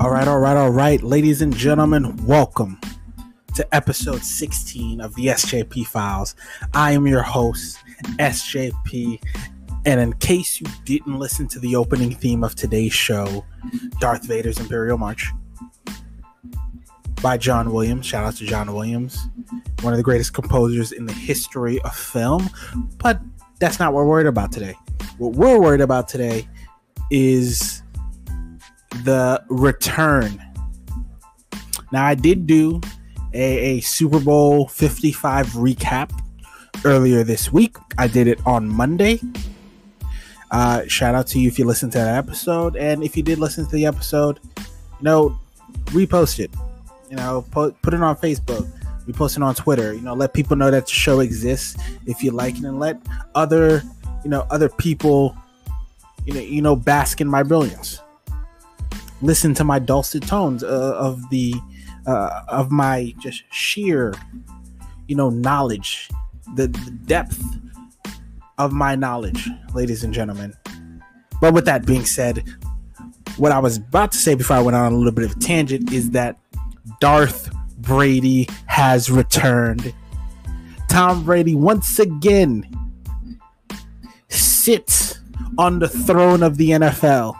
All right, ladies and gentlemen, welcome to episode 16 of the SJP Files. I am your host, SJP, and in case you didn't listen to the opening theme of today's show, Darth Vader's Imperial March by John Williams, shout out to John Williams, one of the greatest composers in the history of film, but that's not what we're worried about today. What we're worried about today is the return. Now, I did do a Super Bowl 55 recap earlier this week. I did it on Monday. Shout out to you if you listened to that episode. And if you did listen to the episode, repost it. Put it on Facebook. Repost it on Twitter. Let people know that the show exists if you like it, and let other people, bask in my brilliance. Listen to my dulcet tones of my just sheer, knowledge, the depth of my knowledge, ladies and gentlemen. But with that being said, what I was about to say before I went on a little bit of a tangent is that Darth Brady has returned. Tom Brady once again sits on the throne of the NFL.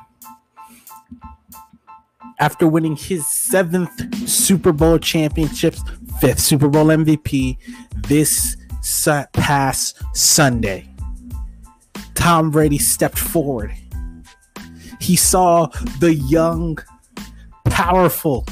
After winning his 7th Super Bowl championships, 5th Super Bowl MVP this past Sunday, Tom Brady stepped forward. He saw the young, powerful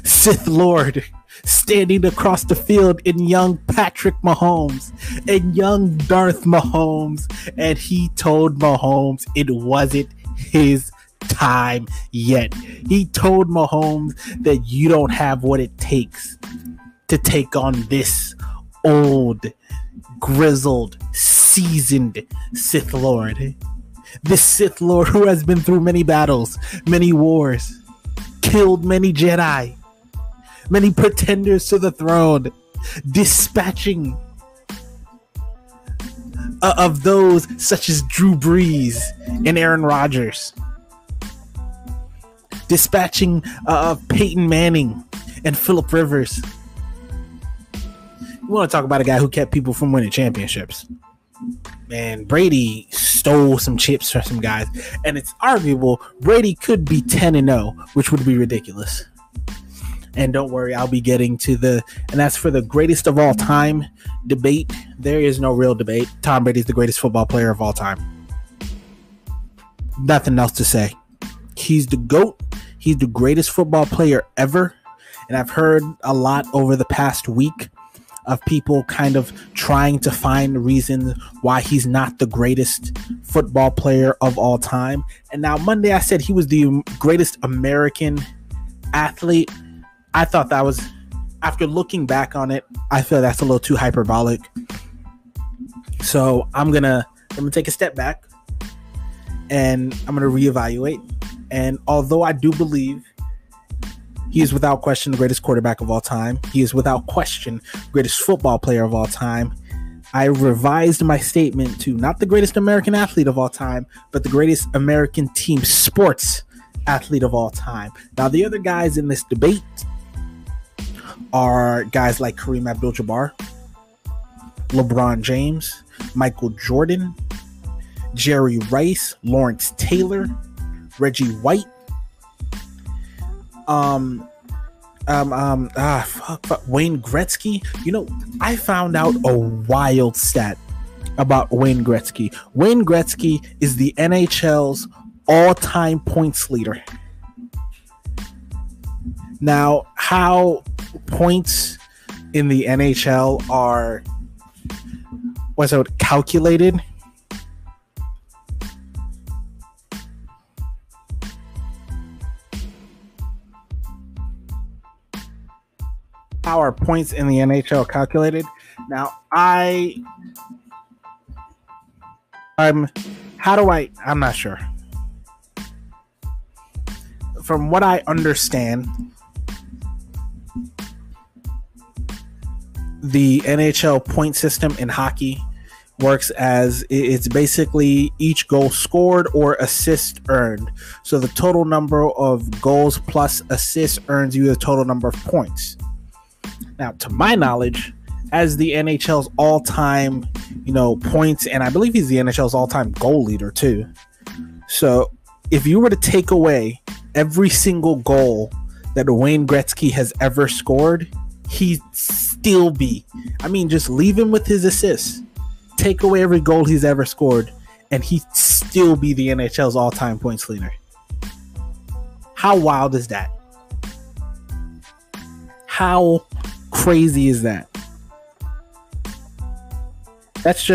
Sith Lord standing across the field in young Patrick Mahomes and young Darth Mahomes, and he told Mahomes it wasn't his time yet. He told Mahomes that you don't have what it takes to take on this old, grizzled, seasoned Sith Lord. This Sith Lord who has been through many battles, many wars, killed many Jedi, many pretenders to the throne, dispatching of those such as Drew Brees and Aaron Rodgers, dispatching of Peyton Manning and Phillip Rivers. You want to talk about a guy who kept people from winning championships. Man, Brady stole some chips from some guys, and it's arguable Brady could be 10-0, which would be ridiculous. And don't worry, I'll be getting to and that's for the greatest of all time debate. There is no real debate. Tom Brady's the greatest football player of all time. Nothing else to say. He's the GOAT. He's the greatest football player ever. And I've heard a lot over the past week of people kind of trying to find reasons why he's not the greatest football player of all time. And now Monday I said he was the greatest American athlete. I thought that was, after looking back on it, I feel that's a little too hyperbolic. So I'm gonna take a step back and I'm gonna reevaluate. And although I do believe he is without question the greatest quarterback of all time, he is without question the greatest football player of all time, I revised my statement to not the greatest American athlete of all time, but the greatest American team sports athlete of all time. Now, the other guys in this debate are guys like Kareem Abdul-Jabbar, LeBron James, Michael Jordan, Jerry Rice, Lawrence Taylor, Reggie White, Wayne Gretzky. I found out a wild stat about Wayne Gretzky. Wayne Gretzky is the NHL's all-time points leader. Now, how points in the NHL are calculated? How are points in the NHL calculated? Now, I'm not sure. From what I understand, the NHL point system in hockey works as it's basically each goal scored or assist earned. So the total number of goals plus assists earns you the total number of points. Now, to my knowledge, as the NHL's all-time, points, and I believe he's the NHL's all-time goal leader too. So if you were to take away every single goal that Wayne Gretzky has ever scored, he'd still be. Just leave him with his assists. Take away every goal he's ever scored, and he'd still be the NHL's all-time points leader. How wild is that? How crazy is that? That's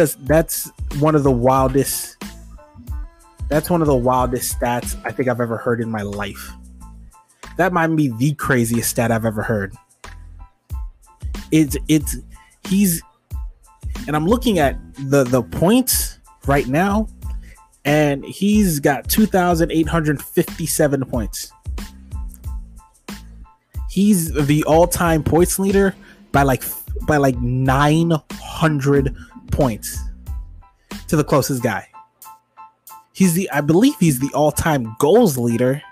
one of the wildest stats I think I've ever heard in my life. That might be the craziest stat I've ever heard. And I'm looking at the points right now, and he's got 2,857 points. He's the all-time points leader by like 900 points to the closest guy. I believe he's the all-time goals leader.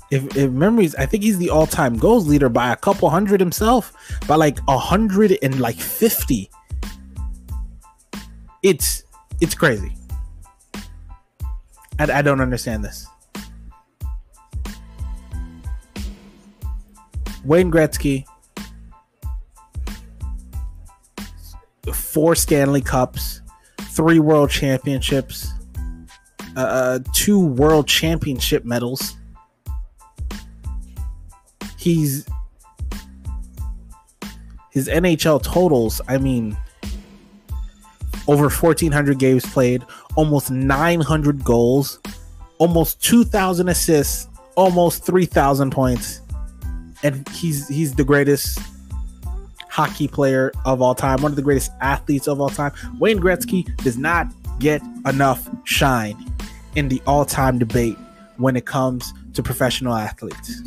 If memories, I think he's the all-time goals leader by a couple hundred himself, by like 150. It's crazy. I don't understand this. Wayne Gretzky, 4 Stanley Cups, 3 World Championships, 2 World Championship medals. His NHL totals, over 1,400 games played, almost 900 goals, almost 2,000 assists, almost 3,000 points. And he's the greatest hockey player of all time, one of the greatest athletes of all time. Wayne Gretzky does not get enough shine in the all-time debate when it comes to professional athletes.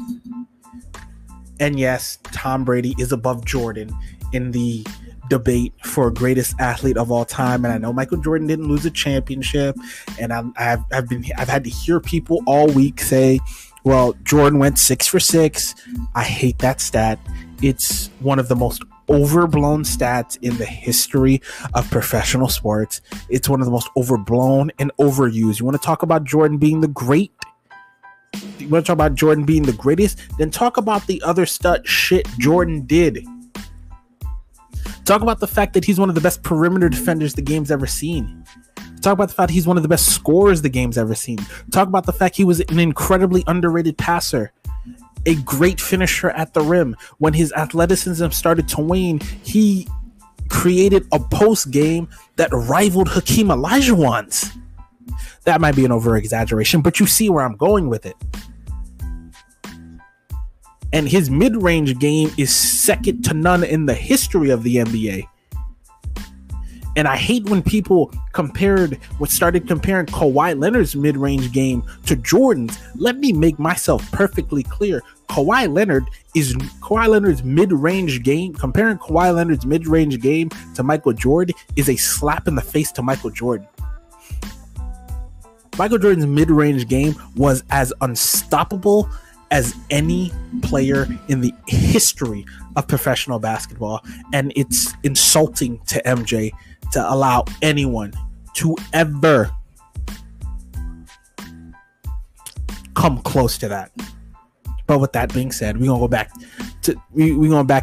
And yes, Tom Brady is above Jordan in the debate for greatest athlete of all time. And I know Michael Jordan didn't lose a championship, and I've had to hear people all week say, well, Jordan went 6 for 6. I hate that stat. It's one of the most overblown stats in the history of professional sports. It's one of the most overblown and overused. You want to talk about Jordan being the great? You want to talk about Jordan being the greatest? Then talk about the other shit Jordan did. Talk about the fact that he's one of the best perimeter defenders the game's ever seen. Talk about the fact he's one of the best scorers the game's ever seen. Talk about the fact he was an incredibly underrated passer, a great finisher at the rim. When his athleticism started to wane, he created a post game that rivaled Hakeem Olajuwon's. That might be an over-exaggeration, but you see where I'm going with it. And his mid-range game is second to none in the history of the NBA. And I hate when people started comparing Kawhi Leonard's mid-range game to Jordan's. Let me make myself perfectly clear. Kawhi Leonard's mid-range game, comparing Kawhi Leonard's mid-range game to Michael Jordan is a slap in the face to Michael Jordan. Michael Jordan's mid-range game was as unstoppable as any player in the history of professional basketball, and it's insulting to MJ to allow anyone to ever come close to that. But with that being said, we're gonna go back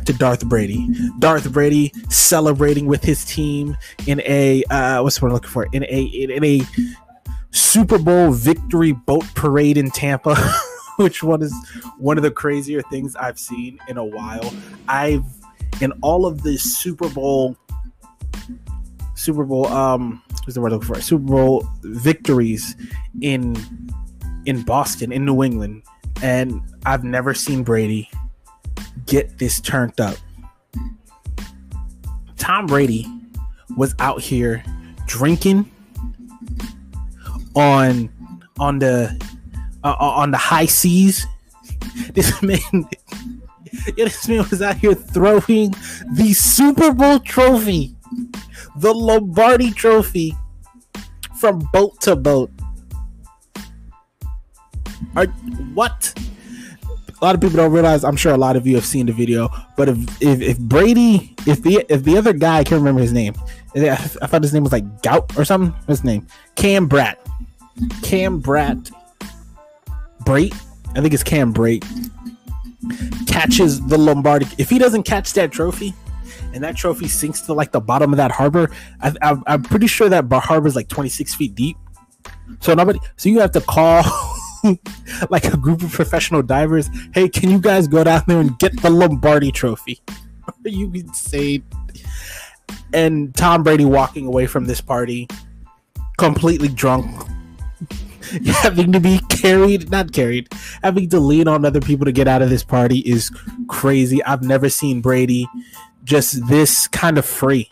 to Darth Brady. Darth Brady celebrating with his team in a in a Super Bowl victory boat parade in Tampa. Which one is one of the crazier things I've seen in a while. In all of the Super Bowl victories in Boston, in New England, and I've never seen Brady get this turned up. Tom Brady was out here drinking on the high seas. This man This man was out here throwing the Super Bowl trophy, the Lombardi trophy, from boat to boat. What? A lot of people don't realize. I'm sure a lot of you have seen the video. But if Brady, if the other guy, I can't remember his name. I thought his name was like Gout or something. What's his name? Cam Bratt. Brait. I think it's Cam Brait. Catches the Lombardi. If he doesn't catch that trophy, and that trophy sinks to like the bottom of that harbor, I'm pretty sure that harbor is like 26 feet deep. So you have to call like a group of professional divers. Hey, can you guys go down there and get the Lombardi trophy? Are you insane? And Tom Brady walking away from this party completely drunk, having to be having to lean on other people to get out of this party is crazy. I've never seen Brady just this kind of free,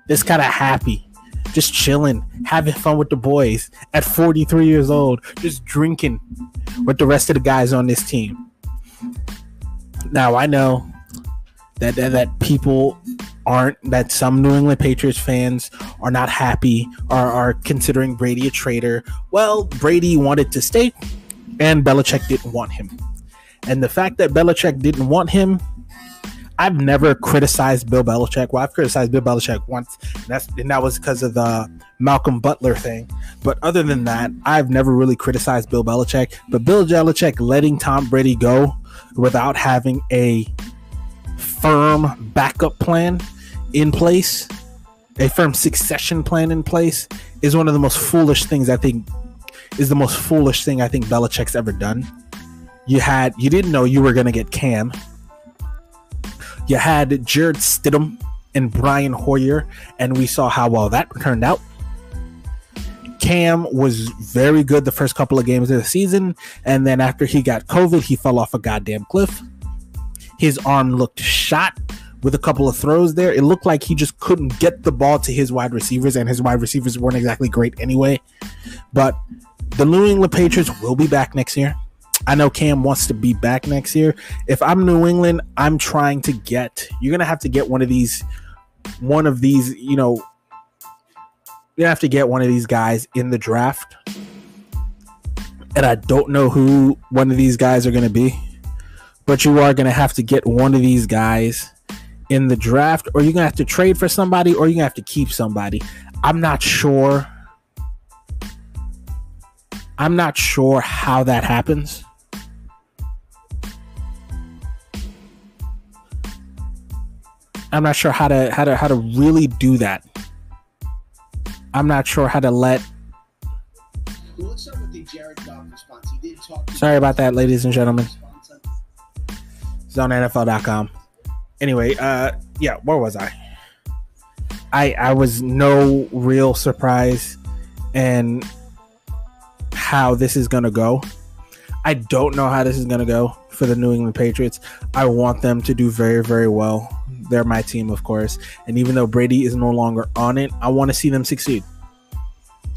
this kind of happy, just chilling, having fun with the boys at 43 years old, just drinking with the rest of the guys on this team. Now, I know that people that some New England Patriots fans are not happy or are considering Brady a traitor. Well, Brady wanted to stay and Belichick didn't want him. And the fact that Belichick didn't want him, I've never criticized Bill Belichick. Well, I've criticized Bill Belichick once, and that was because of the Malcolm Butler thing. But other than that, I've never really criticized Bill Belichick. But Bill Belichick letting Tom Brady go without having a firm backup plan in place, a firm succession plan in place, is one of the most foolish things I think Belichick's ever done. You didn't know you were going to get Cam. You had Jared Stidham and Brian Hoyer, and we saw how well that turned out. Cam was very good the first couple of games of the season, and then after he got COVID, he fell off a goddamn cliff. His arm looked shot with a couple of throws there. It looked like he just couldn't get the ball to his wide receivers, and his wide receivers weren't exactly great anyway. But the New England Patriots will be back next year. I know Cam wants to be back next year. If I'm New England, I'm trying to you're going to have to get one of these, you have to get one of these guys in the draft. And I don't know who one of these guys are going to be, but you are going to have to get one of these guys in the draft, or you're going to have to trade for somebody, or you're going to have to keep somebody. I'm not sure how that happens. I'm not sure how to really do that. I'm not sure how to let. What's up with the Jared Goff response? He did talk. Sorry about that, ladies and gentlemen. It's on NFL.com. Anyway, where was I? I was no real surprise in how this is gonna go. I don't know how this is gonna go for the New England Patriots. I want them to do very, very well. They're my team, of course. And even though Brady is no longer on it, I want to see them succeed.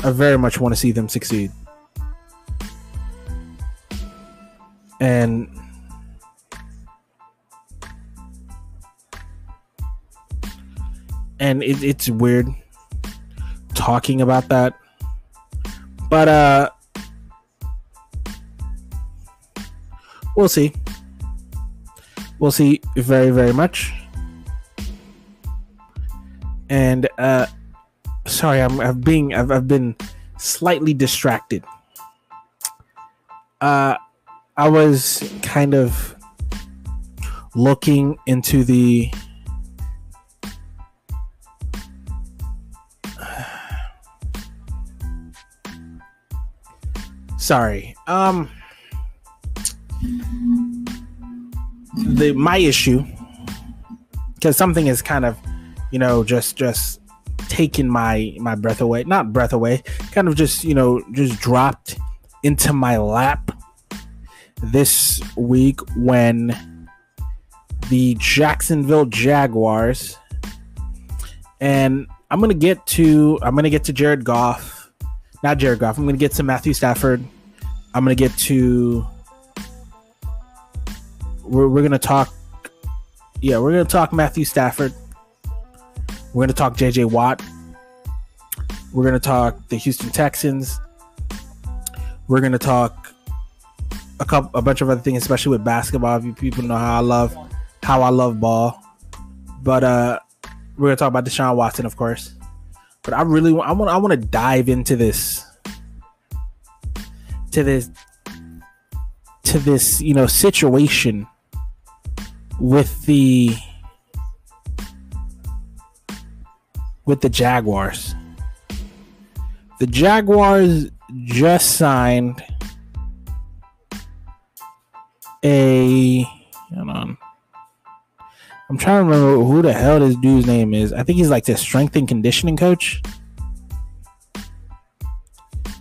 I very much want to see them succeed. And it's weird talking about that. But we'll see. We'll see very, very much. And sorry, I've been slightly distracted. I was kind of looking into the my issue, because something is kind of, just taken my breath away. Not breath away, kind of just dropped into my lap this week when the Jacksonville Jaguars, and I'm gonna get to Jared Goff. Not Jared Goff. I'm gonna get to Matthew Stafford. I'm gonna get to we're gonna talk Yeah, we're going to talk Matthew Stafford. We're going to talk J.J. Watt. We're going to talk the Houston Texans. We're going to talk a bunch of other things, especially with basketball. You people know how I love ball. But we're going to talk about Deshaun Watson, of course. But I want to dive into this situation with the Jaguars. The Jaguars just signed hold on. I'm trying to remember who the hell this dude's name is. I think he's like the strength and conditioning coach.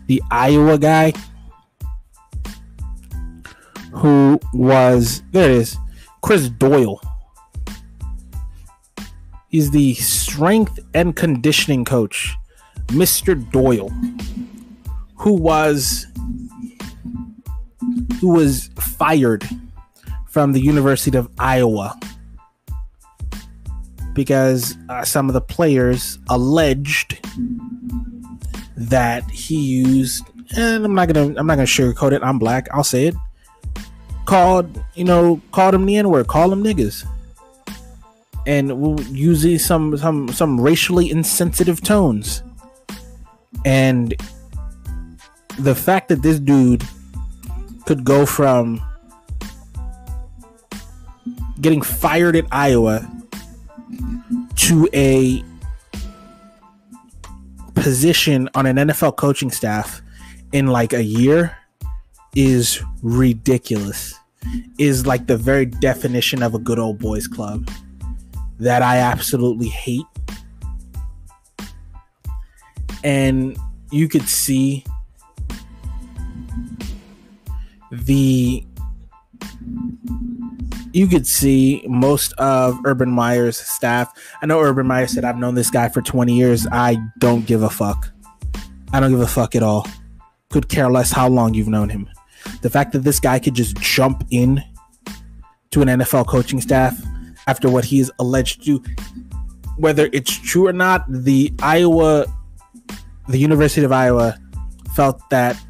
The Iowa guy who was, there it is, Chris Doyle. He's the strength and conditioning coach, Mr. Doyle, who was fired from the University of Iowa because some of the players alleged that he used, and I'm not gonna sugarcoat it. I'm black. I'll say it. Called him the N-word, call him niggas, and using some racially insensitive tones. And the fact that this dude could go from getting fired at Iowa to a position on an NFL coaching staff in like a year is ridiculous. Is like the very definition of a good old boys club that I absolutely hate. And you could see most of Urban Meyer's staff. I know Urban Meyer said, I've known this guy for 20 years. I don't give a fuck. I don't give a fuck at all. Could care less how long you've known him. The fact that this guy could just jump in to an NFL coaching staff after what he is alleged to do, whether it's true or not, the University of Iowa felt that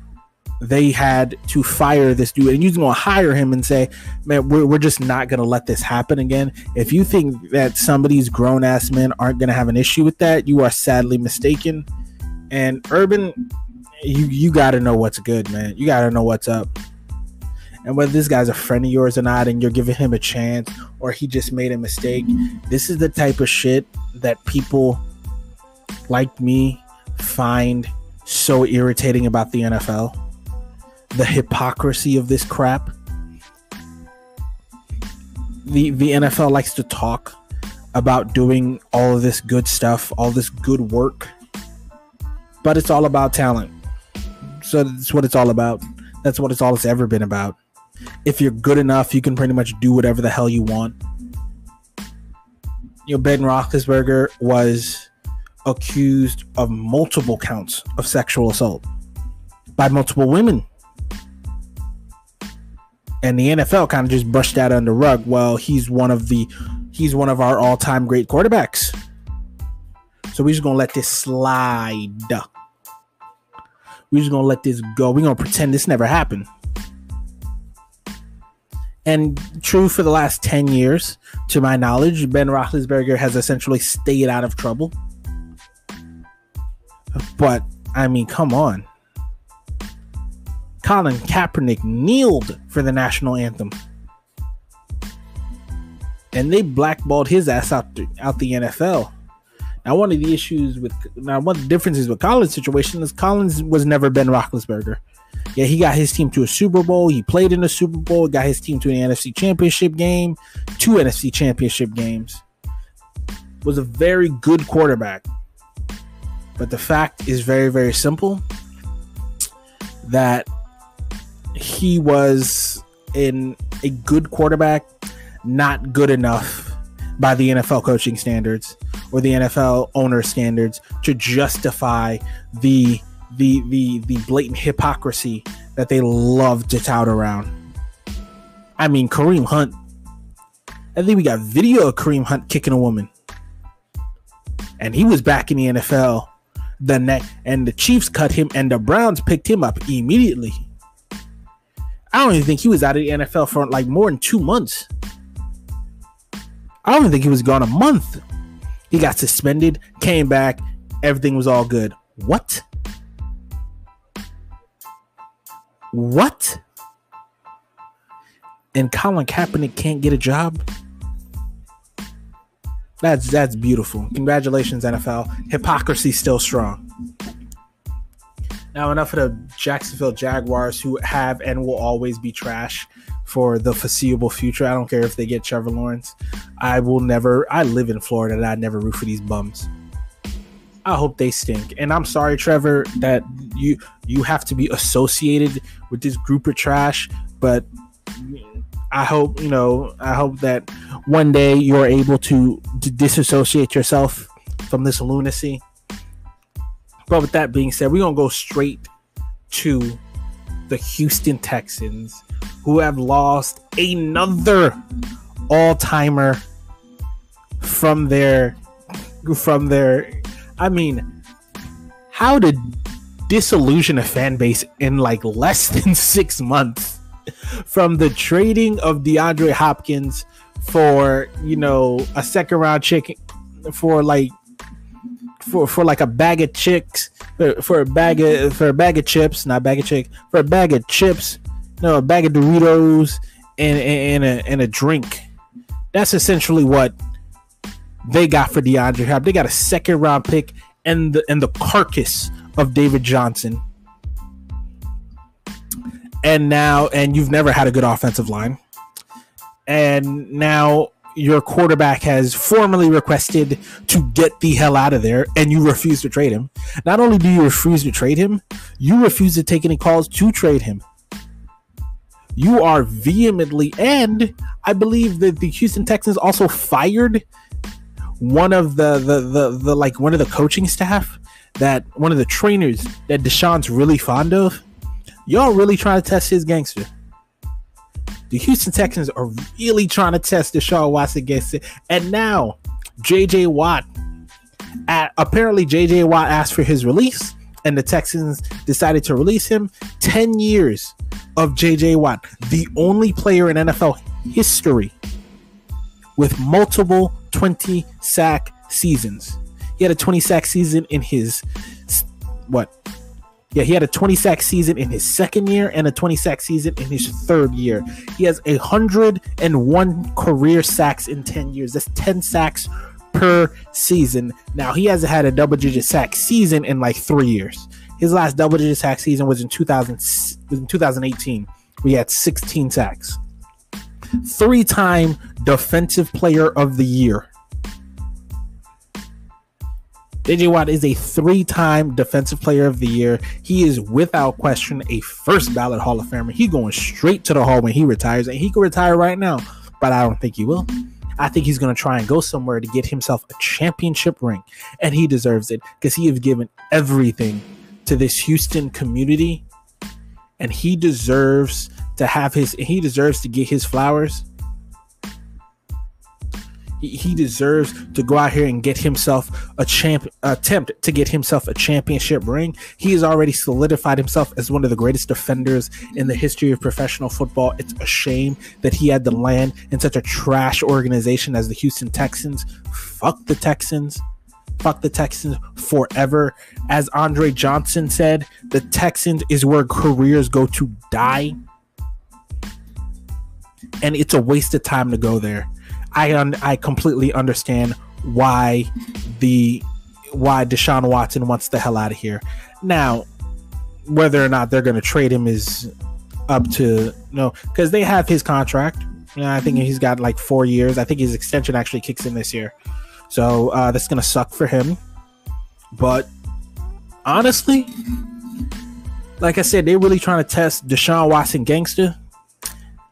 they had to fire this dude, and you're going to hire him and say, man, we're just not going to let this happen again. If you think that somebody's grown-ass men aren't going to have an issue with that, you are sadly mistaken. And Urban, you got to know what's good, man. You got to know what's up. And whether this guy's a friend of yours or not, and you're giving him a chance, or he just made a mistake, this is the type of shit that people like me find so irritating about the NFL. The hypocrisy of this crap. The NFL likes to talk about doing all of this good stuff, all this good work, but it's all about talent. So that's what it's all about. That's what it's ever been about. If you're good enough, you can pretty much do whatever the hell you want. Ben Roethlisberger was accused of multiple counts of sexual assault by multiple women. And the NFL kind of just brushed that under the rug. Well, he's one of our all-time great quarterbacks. So we're just going to let this slide. We're just going to let this go. We're going to pretend this never happened. And true for the last 10 years, to my knowledge, Ben Roethlisberger has essentially stayed out of trouble. But, I mean, come on. Colin Kaepernick kneeled for the national anthem. And they blackballed his ass out the NFL. Now, one of the differences with Colin's situation is Collins was never Ben Roethlisberger. Yeah, he got his team to a Super Bowl. He played in the Super Bowl. Got his team to an NFC Championship game. 2 NFC Championship games. Was a very good quarterback. But the fact is very, very simple. That he was a good quarterback, not good enough by the NFL coaching standards or the NFL owner standards to justify the blatant hypocrisy that they love to tout around. I mean, Kareem Hunt, I think we got video of Kareem Hunt kicking a woman. And he was back in the NFL and the Chiefs cut him and the Browns picked him up immediately. I don't even think he was out of the NFL for like more than 2 months. I don't even think he was gone a month. He got suspended, came back, everything was all good. What? And Colin Kaepernick can't get a job? That's beautiful. Congratulations, NFL. Hypocrisy still strong. Now, enough of the Jacksonville Jaguars, who have and will always be trash for the foreseeable future. I don't care if they get Trevor Lawrence. I live in Florida and I never root for these bums. I hope they stink. And I'm sorry, Trevor, that you have to be associated with this group of trash, but I hope that one day you're able to disassociate yourself from this lunacy. But with that being said, we're going to go straight to the Houston Texans, who have lost another all-timer from their I mean, how to disillusion a fan base in like less than 6 months, from the trading of DeAndre Hopkins for, a second round chicken for like a bag of chicks, for a bag of chips, not bag of chick, for a bag of chips, a bag of Doritos and a drink. That's essentially what they got for DeAndre Hopkins. They got a second round pick and the carcass of David Johnson. And you've never had a good offensive line. And now your quarterback has formally requested to get the hell out of there, and you refuse to trade him. Not only do you refuse to trade him, you refuse to take any calls to trade him. You are vehemently, and I believe that the Houston Texans also fired one of the coaching staff, that one of the trainers that Deshaun's really fond of. Y'all really trying to test his gangster. The Houston Texans are really trying to test Deshaun Watson gangster. And now, J.J. Watt. Apparently, J.J. Watt asked for his release, and the Texans decided to release him. 10 years of J.J. Watt, the only player in NFL history with multiple 20-sack seasons. He had a 20-sack season in his he had a 20-sack season in his second year and a 20-sack season in his third year. He has 101 career sacks in 10 years. That's 10 sacks per season. Now, he hasn't had a double-digit sack season in like 3 years. His last double-digit sack season was in 2018. We had 16 sacks. 3-time Defensive Player of the Year. J.J. Watt is a 3-time Defensive Player of the Year. He is without question a first ballot Hall of Famer. He's going straight to the Hall when he retires, and he can retire right now, but I don't think he will. I think he's going to try and go somewhere to get himself a championship ring, and he deserves it because he has given everything to this Houston community, and he deserves to get his flowers. He deserves to go out here and get himself attempt to get himself a championship ring. He has already solidified himself as one of the greatest defenders in the history of professional football. It's a shame that he had to land in such a trash organization as the Houston Texans. Fuck the Texans. Fuck the Texans forever. As Andre Johnson said, the Texans is where careers go to die. And it's a waste of time to go there. I completely understand why Deshaun Watson wants the hell out of here. Now, whether or not they're going to trade him is up to because they have his contract. I think he's got like 4 years. I think his extension actually kicks in this year, so that's going to suck for him. But honestly, like I said, they're really trying to test Deshaun Watson gangster,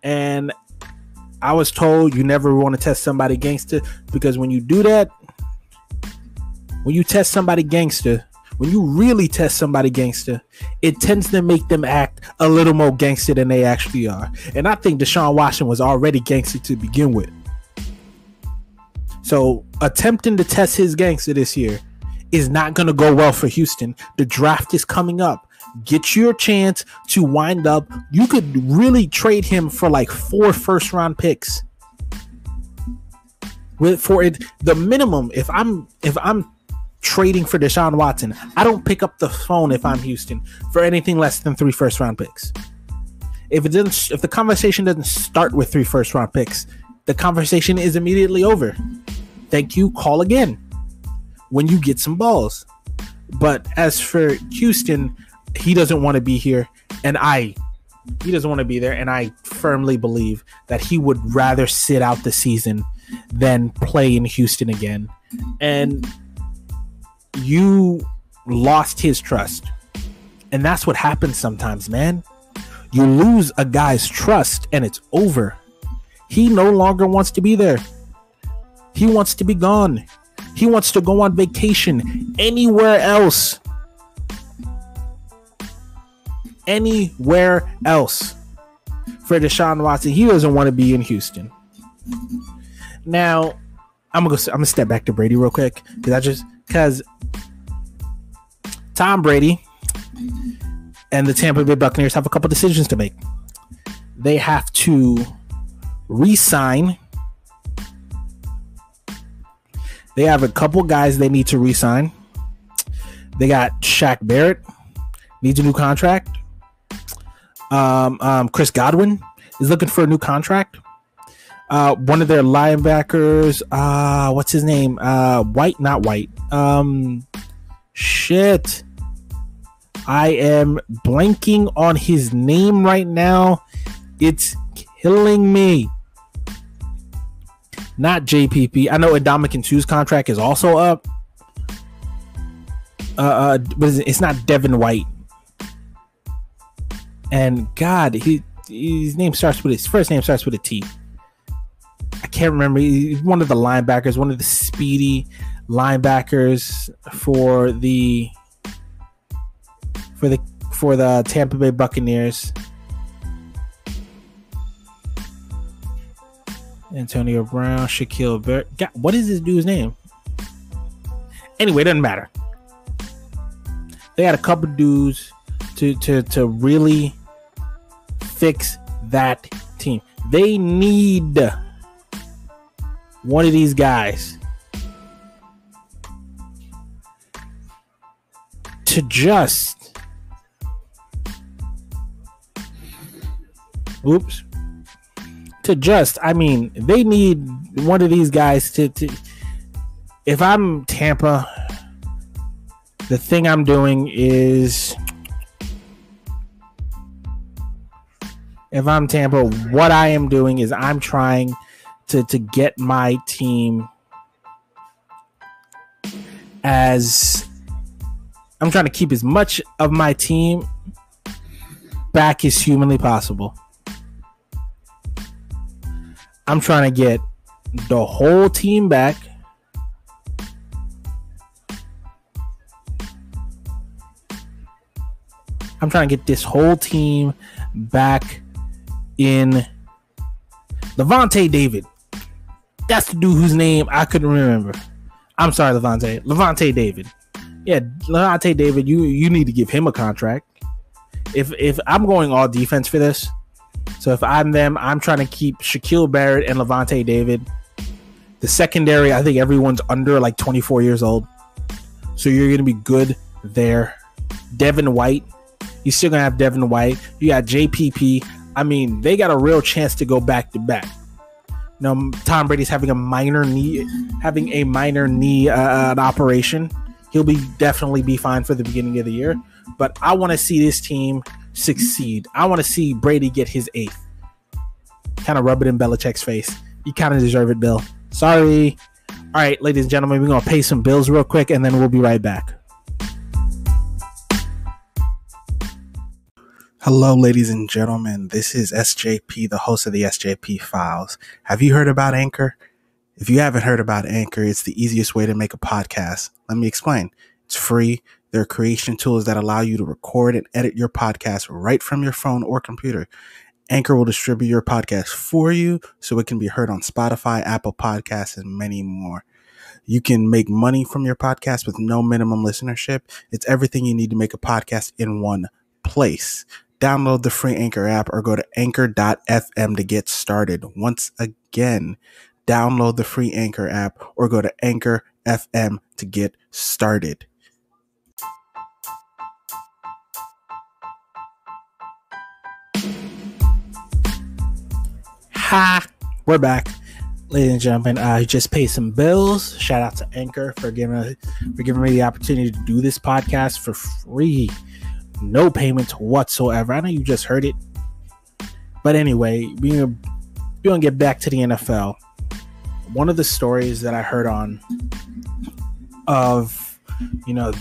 and I was told you never want to test somebody gangster, because when you do that, when you test somebody gangster, when you really test somebody gangster, it tends to make them act a little more gangster than they actually are. And I think Deshaun Watson was already gangster to begin with. So attempting to test his gangster this year is not going to go well for Houston. The draft is coming up. Get your chance to wind up. You could really trade him for like 4 first-round picks. For it, the minimum, if I'm trading for Deshaun Watson, I don't pick up the phone if I'm Houston for anything less than 3 first-round picks. If the conversation doesn't start with 3 first-round picks, the conversation is immediately over. Thank you. Call again when you get some balls. But as for Houston, he doesn't want to be here, and he doesn't want to be there. And I firmly believe that he would rather sit out the season than play in Houston again. And you lost his trust, and that's what happens sometimes, man. You lose a guy's trust, and it's over. He no longer wants to be there. He wants to be gone. He wants to go on vacation anywhere else. Anywhere else. For Deshaun Watson, he doesn't want to be in Houston. Now, I'm gonna step back to Brady real quick because Tom Brady and the Tampa Bay Buccaneers have a couple decisions to make. They have to re-sign. They have a couple guys they need to re-sign. They got Shaq Barrett, needs a new contract. Chris Godwin is looking for a new contract. One of their linebackers, what's his name? Not White. Shit. I am blanking on his name right now. It's killing me. Not JPP. I know Ndamukong Suh's contract is also up. But it's not Devin White. And God, his first name starts with a T. I can't remember. He's one of the linebackers, one of the speedy linebackers for the Tampa Bay Buccaneers. Antonio Brown, Shaquille Barrett. God, what is this dude's name? Anyway, it doesn't matter. They got a couple dudes to really fix that team. They need one of these guys to they need one of these guys to if I'm Tampa, the thing I'm doing is, if I'm Tampa, what I am doing is I'm trying to get my team I'm trying to keep as much of my team back as humanly possible. I'm trying to get the whole team back. I'm trying to get this whole team back in. Levante David. That's the dude whose name I couldn't remember. I'm sorry, Levante David. Yeah, Levante David, you need to give him a contract. If I'm going all defense for this, so if I'm them, I'm trying to keep Shaquille Barrett and Levante David. The secondary, I think everyone's under like 24 years old. So you're going to be good there. Devin White. You're still going to have Devin White. You got JPP. I mean, they got a real chance to go back to back. Now, Tom Brady's having a minor knee operation. He'll definitely be fine for the beginning of the year. But I want to see this team succeed. I want to see Brady get his 8th. Kind of rub it in Belichick's face. You kind of deserve it, Bill. Sorry. All right, ladies and gentlemen, we're going to pay some bills real quick, and then we'll be right back. Hello, ladies and gentlemen. This is SJP, the host of the SJP Files. Have you heard about Anchor? If you haven't heard about Anchor, it's the easiest way to make a podcast. Let me explain. It's free. There are creation tools that allow you to record and edit your podcast right from your phone or computer. Anchor will distribute your podcast for you so it can be heard on Spotify, Apple Podcasts, and many more. You can make money from your podcast with no minimum listenership. It's everything you need to make a podcast in one place. Download the free Anchor app or go to anchor.fm to get started. Once again, download the free Anchor app or go to anchor.fm to get started. Ha! We're back, ladies and gentlemen. I just paid some bills. Shout out to Anchor for giving me the opportunity to do this podcast for free. No payment whatsoever. I know you just heard it. But anyway, we're going to get back to the NFL. One of the stories that I heard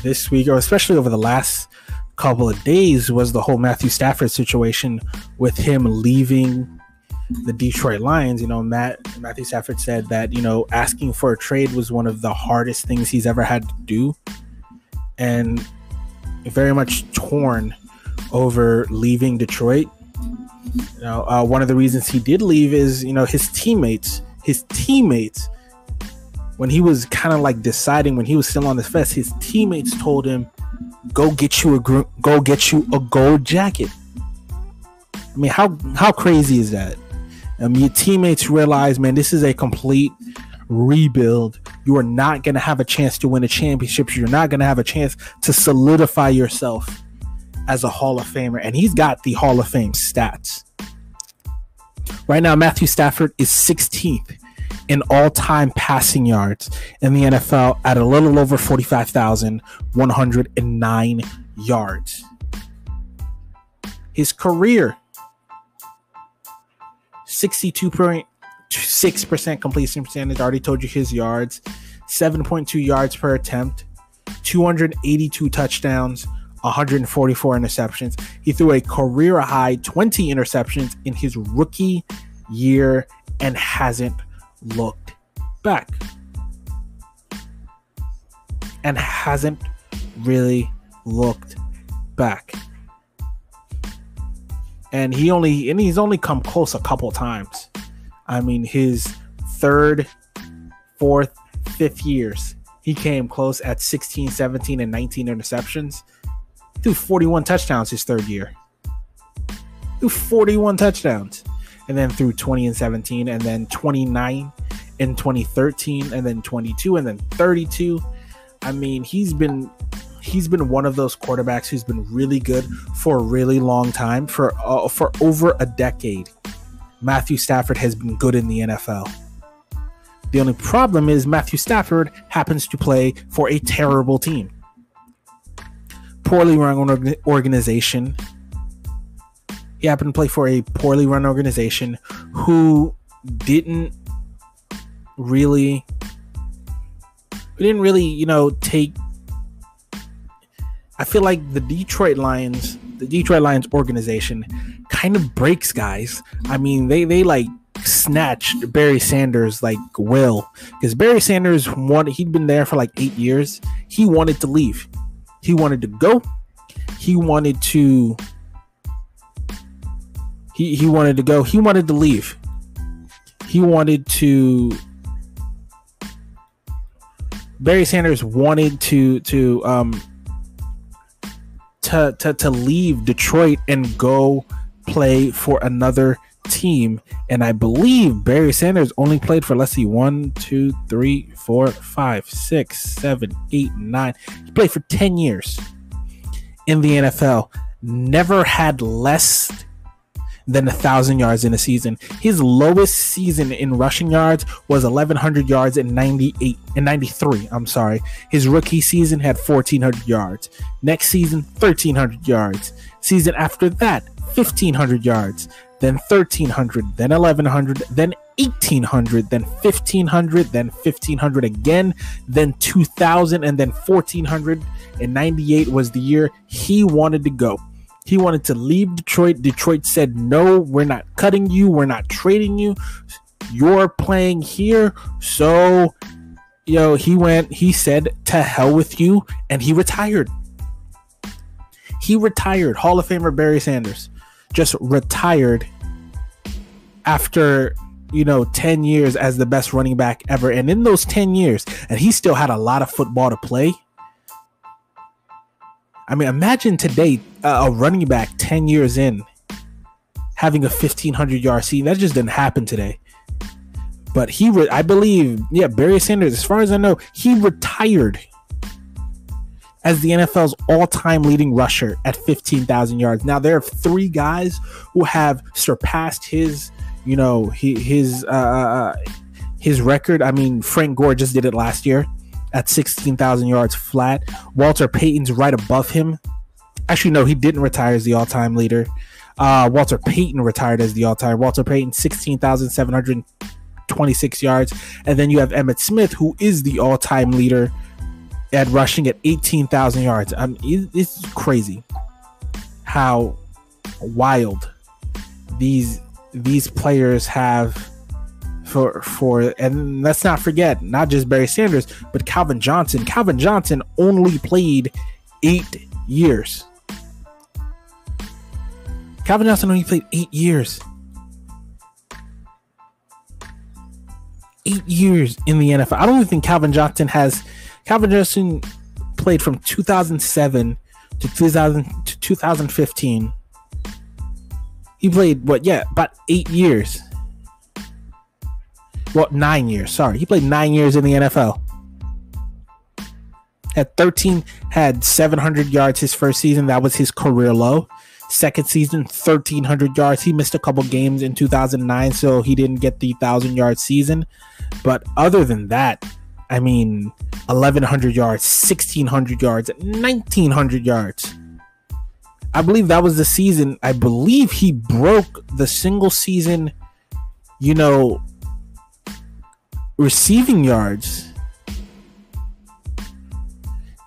this week, or especially over the last couple of days, was the whole Matthew Stafford situation with him leaving the Detroit Lions. Matthew Stafford said that, asking for a trade was one of the hardest things he's ever had to do, and very much torn over leaving Detroit. One of the reasons he did leave is, his teammates, when he was kind of like deciding, when he was still on his fence, his teammates told him, go get you a gold jacket. I mean, how crazy is that? Your teammates realize, man, this is a complete rebuild. You are not going to have a chance to win a championship. You're not going to have a chance to solidify yourself as a Hall of Famer. And he's got the Hall of Fame stats. Right now, Matthew Stafford is 16th in all-time passing yards in the NFL at a little over 45,109 yards. His career, 62.6% completion percentage. I already told you his yards. 7.2 yards per attempt. 282 touchdowns. 144 interceptions. He threw a career high 20 interceptions in his rookie year and hasn't looked back. And hasn't really looked back. And he's only come close a couple times. I mean, his third, fourth, fifth years, he came close at 16, 17, and 19 interceptions. He threw 41 touchdowns his third year. Threw 41 touchdowns. And then threw 20 in 17, and then 29 in 2013, and then 22, and then 32. I mean, he's been one of those quarterbacks who's been really good for a really long time, for over a decade. Matthew Stafford has been good in the NFL. The only problem is Matthew Stafford happens to play for a terrible team. Poorly run organization. He happened to play for a poorly run organization who didn't really, take. I feel like the Detroit Lions organization kind of breaks guys. I mean, they like snatched Barry Sanders like will, because Barry Sanders he'd been there for like 8 years. He wanted to leave. He wanted to go. He wanted to go. He wanted to leave. Barry Sanders wanted to leave Detroit and go play for another team. And I believe Barry Sanders only played for, 1, 2, 3, 4, 5, 6, 7, 8, 9. He played for 10 years in the NFL. Never had less than 1,000 yards in a season. His lowest season in rushing yards was 1,100 yards in 93. His rookie season had 1,400 yards. Next season, 1,300 yards. Season after that, 1,500 yards. Then 1,300. Then 1,100. Then 1,800. Then 1,500. Then 1,500 again. Then 2,000. And then 1,498 was the year he wanted to go. He wanted to leave Detroit. Detroit said, no, we're not cutting you. We're not trading you. You're playing here. So, he said, to hell with you. And he retired. Hall of Famer Barry Sanders just retired after 10 years as the best running back ever. And in those 10 years, and he still had a lot of football to play. I mean, imagine today a running back 10 years in having a 1,500 yard season. That just didn't happen today. But I believe, Barry Sanders, as far as I know, he retired as the NFL's all-time leading rusher at 15,000 yards. Now, there are 3 guys who have surpassed his record. I mean, Frank Gore just did it last year at 16,000 yards flat. Walter Payton's right above him. Actually, no, he didn't retire as the all-time leader. Walter Payton retired as the all-time. Walter Payton, 16,726 yards. And then you have Emmitt Smith, who is the all-time leader at rushing at 18,000 yards. It's crazy how wild these players have for and let's not forget, not just Barry Sanders, but Calvin Johnson. Calvin Johnson only played 8 years. Calvin Johnson only played 8 years. 8 years in the NFL. I don't even think Calvin Johnson played from 2007 to 2015. He played about 8 years. Well, 9 years. Sorry, he played 9 years in the NFL. Had 700 yards his first season. That was his career low. Second season, 1,300 yards. He missed a couple games in 2009, so he didn't get the 1,000-yard season. But other than that, I mean, 1,100 yards, 1,600 yards, 1,900 yards. I believe that was the season. I believe he broke the single season, receiving yards.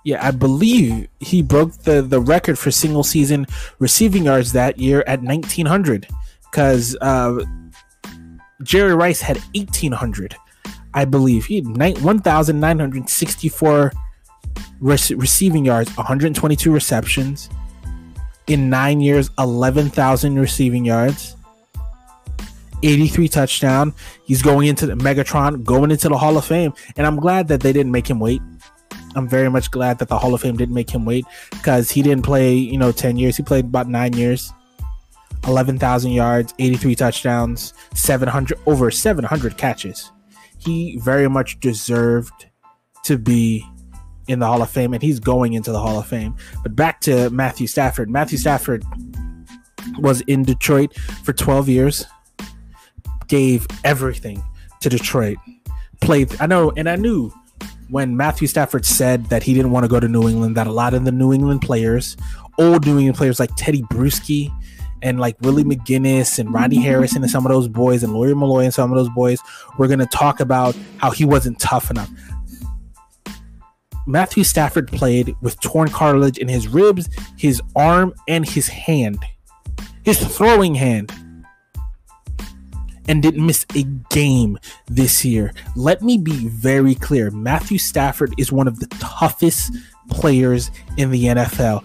Yeah, I believe he broke the record for single season receiving yards that year at 1,900, because Jerry Rice had 1,800. I believe he had 1,964 receiving yards, 122 receptions in 9 years, 11,000 receiving yards, 83 touchdown. He's going into the Megatron, going into the Hall of Fame, and I'm glad that they didn't make him wait. I'm very much glad that the Hall of Fame didn't make him wait, because he didn't play 10 years. He played about 9 years, 11,000 yards, 83 touchdowns, over 700 catches. He very much deserved to be in the Hall of Fame, and he's going into the Hall of Fame. But back to Matthew Stafford. Matthew Stafford was in Detroit for 12 years, gave everything to Detroit. I knew when Matthew Stafford said that he didn't want to go to New England, that a lot of the New England players, old New England players like Teddy Bruschi and like Willie McGinnis and Rodney Harrison and some of those boys, and Lawyer Malloy and some of those boys, were going to talk about how he wasn't tough enough. Matthew Stafford played with torn cartilage in his ribs, his arm, and his hand, his throwing hand, and didn't miss a game this year. Let me be very clear. Matthew Stafford is one of the toughest players in the NFL.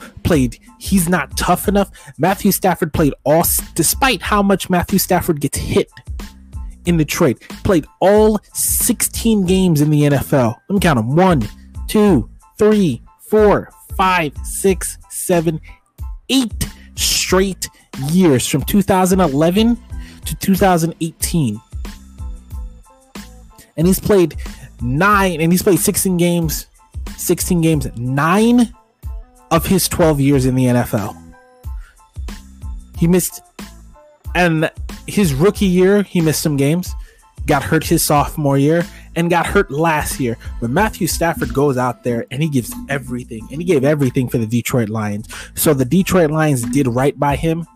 He's not tough enough. Matthew Stafford despite how much Matthew Stafford gets hit in Detroit, played all 16 games in the NFL. Let me count them. 1, 2, 3, 4, 5, 6, 7, 8 straight years from 2011 to 2018. And he's played 16 games. 9 of his 12 years in the NFL. He missed, and his rookie year, he missed some games, got hurt his sophomore year, and got hurt last year. But Matthew Stafford goes out there and he gives everything, and he gave everything for the Detroit Lions. So the Detroit Lions did right by him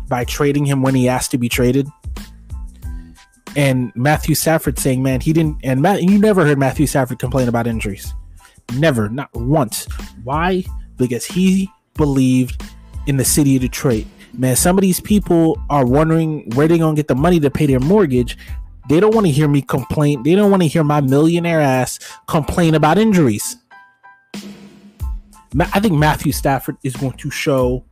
by trading him when he asked to be traded. And Matthew Stafford saying, man, he didn't, and you never heard Matthew Stafford complain about injuries. Never, not once. Why? Because he believed in the city of Detroit. Man, some of these people are wondering where they're going to get the money to pay their mortgage. They don't want to hear me complain. They don't want to hear my millionaire ass complain about injuries. I think Matthew Stafford is going to show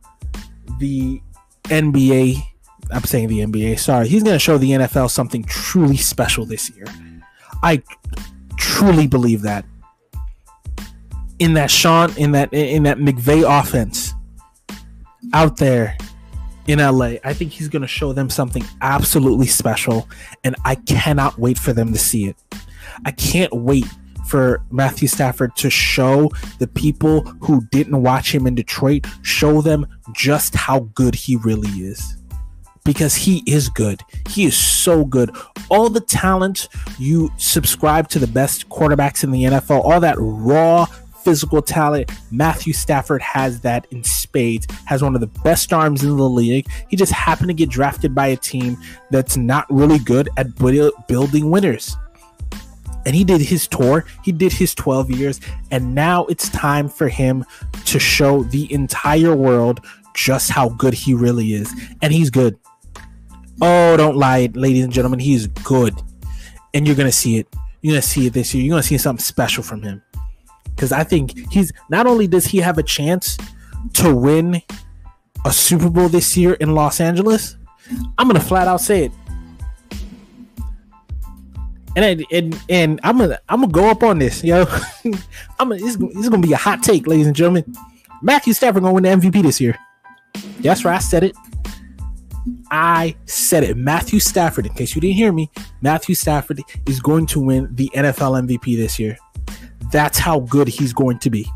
the NBA I'm saying the NBA. Sorry, he's going to show the NFL something truly special this year. I truly believe that. In that McVay offense out there in LA, I think he's going to show them something absolutely special, and I cannot wait for them to see it. I can't wait for Matthew Stafford to show the people who didn't watch him in Detroit, show them just how good he really is. Because he is good. He is so good. All the talent, you subscribe to the best quarterbacks in the NFL, all that raw physical talent, Matthew Stafford has that in spades, has one of the best arms in the league. He just happened to get drafted by a team that's not really good at building winners. And he did his tour, he did his 12 years, and now it's time for him to show the entire world just how good he really is. And he's good. Oh, don't lie, ladies and gentlemen, he's good. And you're going to see it. You're going to see it this year. You're going to see something special from him. Because I think he's, not only does he have a chance to win a Super Bowl this year in Los Angeles, I'm going to flat out say it. And I'm gonna go up on this, yo. This is gonna be a hot take, ladies and gentlemen. Matthew Stafford gonna win the MVP this year. That's right, I said it. I said it. Matthew Stafford, in case you didn't hear me, Matthew Stafford is going to win the NFL MVP this year. That's how good he's going to be.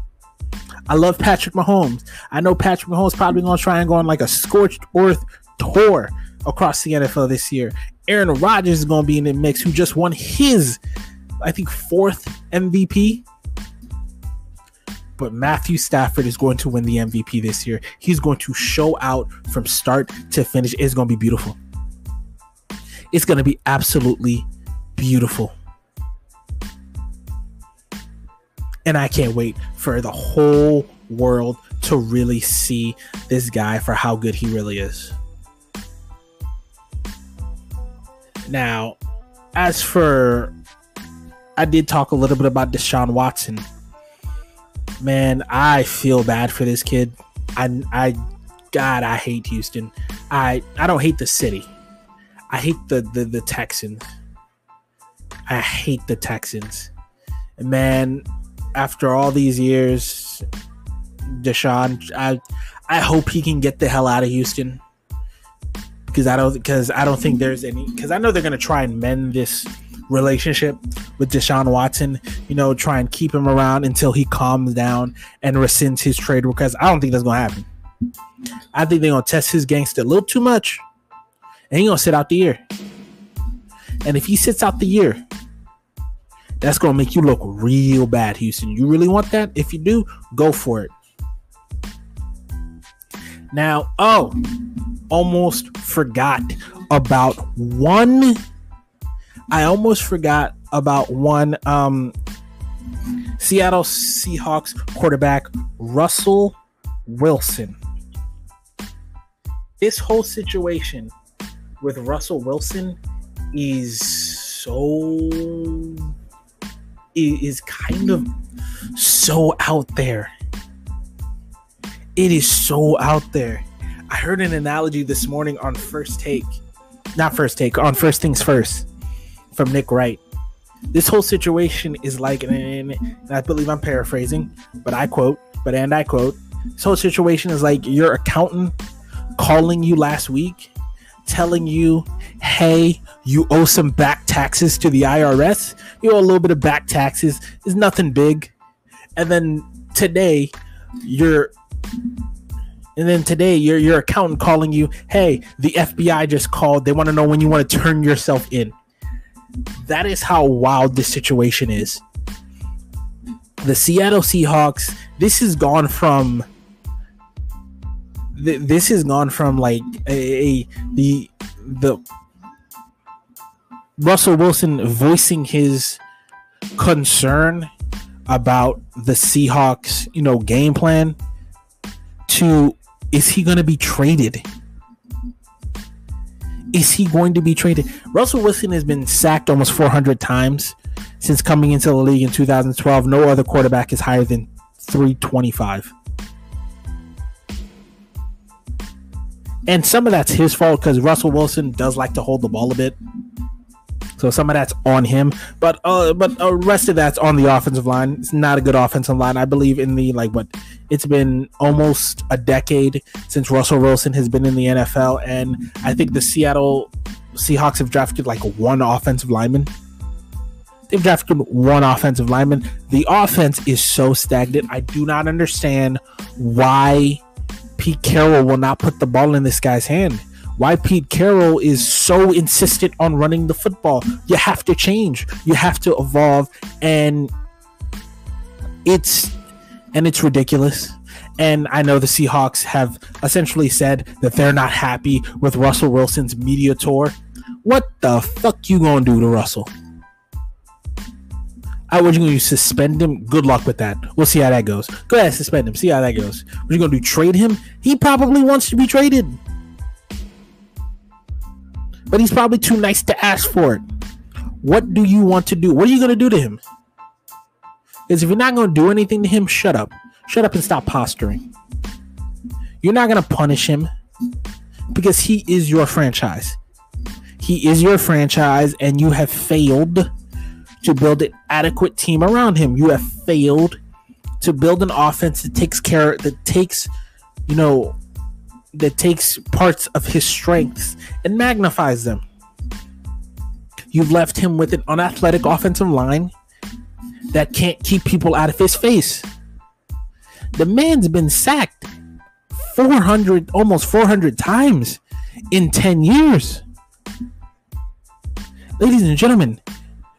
I love Patrick Mahomes. I know Patrick Mahomes probably gonna try and go on like a scorched earth tour across the NFL this year. Aaron Rodgers is going to be in the mix, who just won his, I think, 4th MVP. But Matthew Stafford is going to win the MVP this year. He's going to show out from start to finish. It's going to be beautiful. It's going to be absolutely beautiful. And I can't wait for the whole world to really see this guy for how good he really is. Now, as for, I did talk a little bit about Deshaun Watson. Man, I feel bad for this kid. I hate Houston. I don't hate the city. I hate the Texans. I hate the Texans. And man, after all these years, Deshaun, I hope he can get the hell out of Houston. Because I don't think there's any, because I know they're going to try and mend this relationship with Deshaun Watson, try and keep him around until he calms down and rescinds his trade, because I don't think that's going to happen. I think they're going to test his gangster a little too much, and he's going to sit out the year. And if he sits out the year, that's going to make you look real bad, Houston. You really want that? If you do, go for it. Now, almost forgot about one. I almost forgot about one Seattle Seahawks quarterback, Russell Wilson. This whole situation with Russell Wilson is kind of so out there. It is so out there. I heard an analogy this morning on on First Things First from Nick Wright. This whole situation is like, and I believe I'm paraphrasing, but I quote, this whole situation is like your accountant calling you last week, telling you, hey, you owe some back taxes to the IRS. You owe a little bit of back taxes. It's nothing big. And then today, your accountant calling you, hey, the FBI just called. They want to know when you want to turn yourself in. That is how wild this situation is. The Seattle Seahawks, this has gone from like the Russell Wilson voicing his concern about the Seahawks, game plan, to, is he going to be traded? Is he going to be traded? Russell Wilson has been sacked almost 400 times since coming into the league in 2012. No other quarterback is higher than 325. And some of that's his fault because Russell Wilson does like to hold the ball a bit. So some of that's on him, but rest of that's on the offensive line. It's not a good offensive line. I believe in the it's been almost a decade since Russell Wilson has been in the NFL, and I think the Seattle Seahawks have drafted one offensive lineman. They've drafted one offensive lineman. The offense is so stagnant. I do not understand why Pete Carroll will not put the ball in this guy's hand. Why Pete Carroll is so insistent on running the football. You have to change. You have to evolve, and it's ridiculous. And I know the Seahawks have essentially said that they're not happy with Russell Wilson's media tour. What the fuck you gonna do to Russell? What you gonna do? Suspend him? Good luck with that. We'll see how that goes. Go ahead, suspend him. See how that goes. What you gonna do? Trade him? He probably wants to be traded. But he's probably too nice to ask for it. What do you want to do? What are you going to do to him? Because if you're not going to do anything to him, shut up. Shut up and stop posturing. You're not going to punish him because he is your franchise. He is your franchise, and you have failed to build an adequate team around him. You have failed to build an offense that takes parts of his strengths and magnifies them. You've left him with an unathletic offensive line that can't keep people out of his face. The man's been sacked almost 400 times in 10 years. Ladies and gentlemen,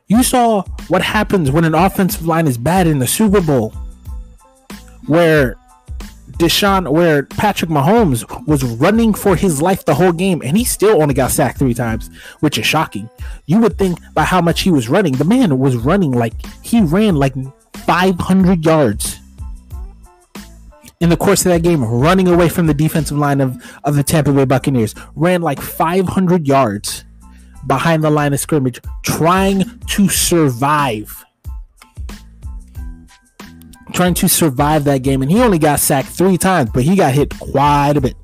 you saw what happens when an offensive line is bad in the Super Bowl, where Patrick Mahomes was running for his life the whole game, and he still only got sacked 3 times, which is shocking. You would think by how much he was running, the man was running he ran 500 yards in the course of that game, running away from the defensive line of the Tampa Bay Buccaneers. Ran 500 yards behind the line of scrimmage, trying to survive that game, and he only got sacked 3 times, but he got hit quite a bit.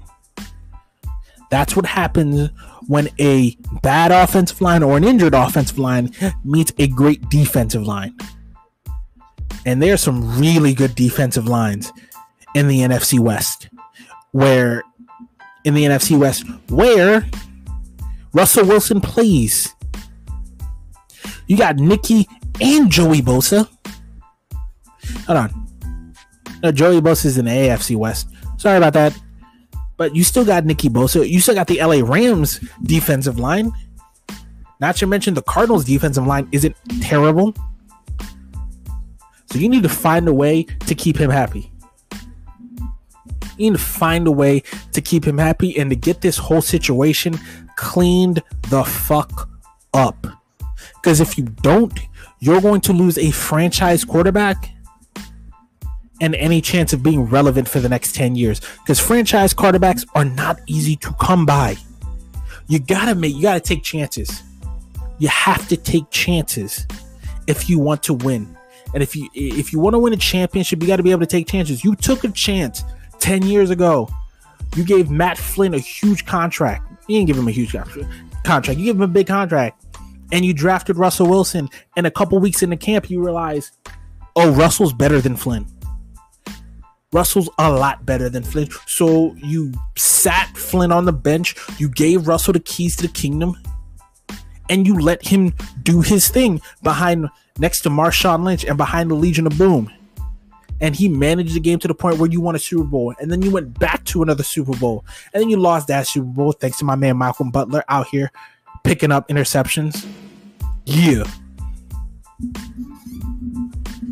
That's what happens when a bad offensive line or an injured offensive line meets a great defensive line. And there's some really good defensive lines in the NFC West, where Russell Wilson plays. You got Nicky and Joey Bosa. Hold on. No, Joey Bosa is in the AFC West. Sorry about that. But you still got Nicky Bosa. You still got the LA Rams defensive line. Not to mention the Cardinals defensive line isn't terrible. So you need to find a way to keep him happy. You need to find a way to keep him happy and to get this whole situation cleaned the fuck up. Because if you don't, you're going to lose a franchise quarterback and any chance of being relevant for the next 10 years. Because franchise quarterbacks are not easy to come by. You gotta take chances. You have to take chances if you want to win. And if you want to win a championship, you got to be able to take chances. You took a chance 10 years ago. You gave Matt Flynn a huge contract. You didn't give him a huge contract. You gave him a big contract. And you drafted Russell Wilson. And a couple weeks into camp, you realize, oh, Russell's better than Flynn. Russell's a lot better than Flynn. So you sat Flynn on the bench. You gave Russell the keys to the kingdom. And you let him do his thing next to Marshawn Lynch and behind the Legion of Boom. And he managed the game to the point where you won a Super Bowl. And then you went back to another Super Bowl. And then you lost that Super Bowl thanks to my man Malcolm Butler out here picking up interceptions. Yeah.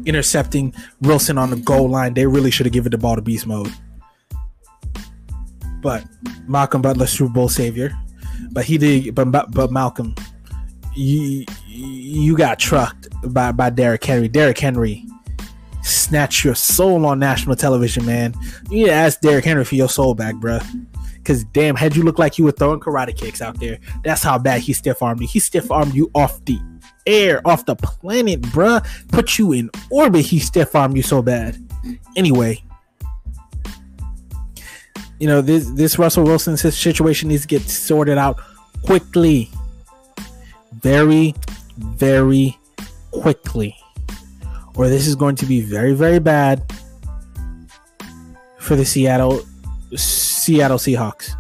Intercepting Wilson on the goal line. They really should have given the ball to beast mode. But Malcolm Butler, Super Bowl savior. But he did. But Malcolm, you got trucked by Derrick Henry. Derrick Henry snatched your soul on national television, man. You need to ask Derrick Henry for your soul back, bruh. Because damn, had you looked like you were throwing karate kicks out there, that's how bad he stiff-armed you. He stiff-armed you off the air, off the planet, bruh. Put you in orbit. He stiff-armed you so bad. Anyway, this Russell Wilson situation needs to get sorted out quickly. Very, very quickly. Or this is going to be very, very bad for the Seattle Seahawks.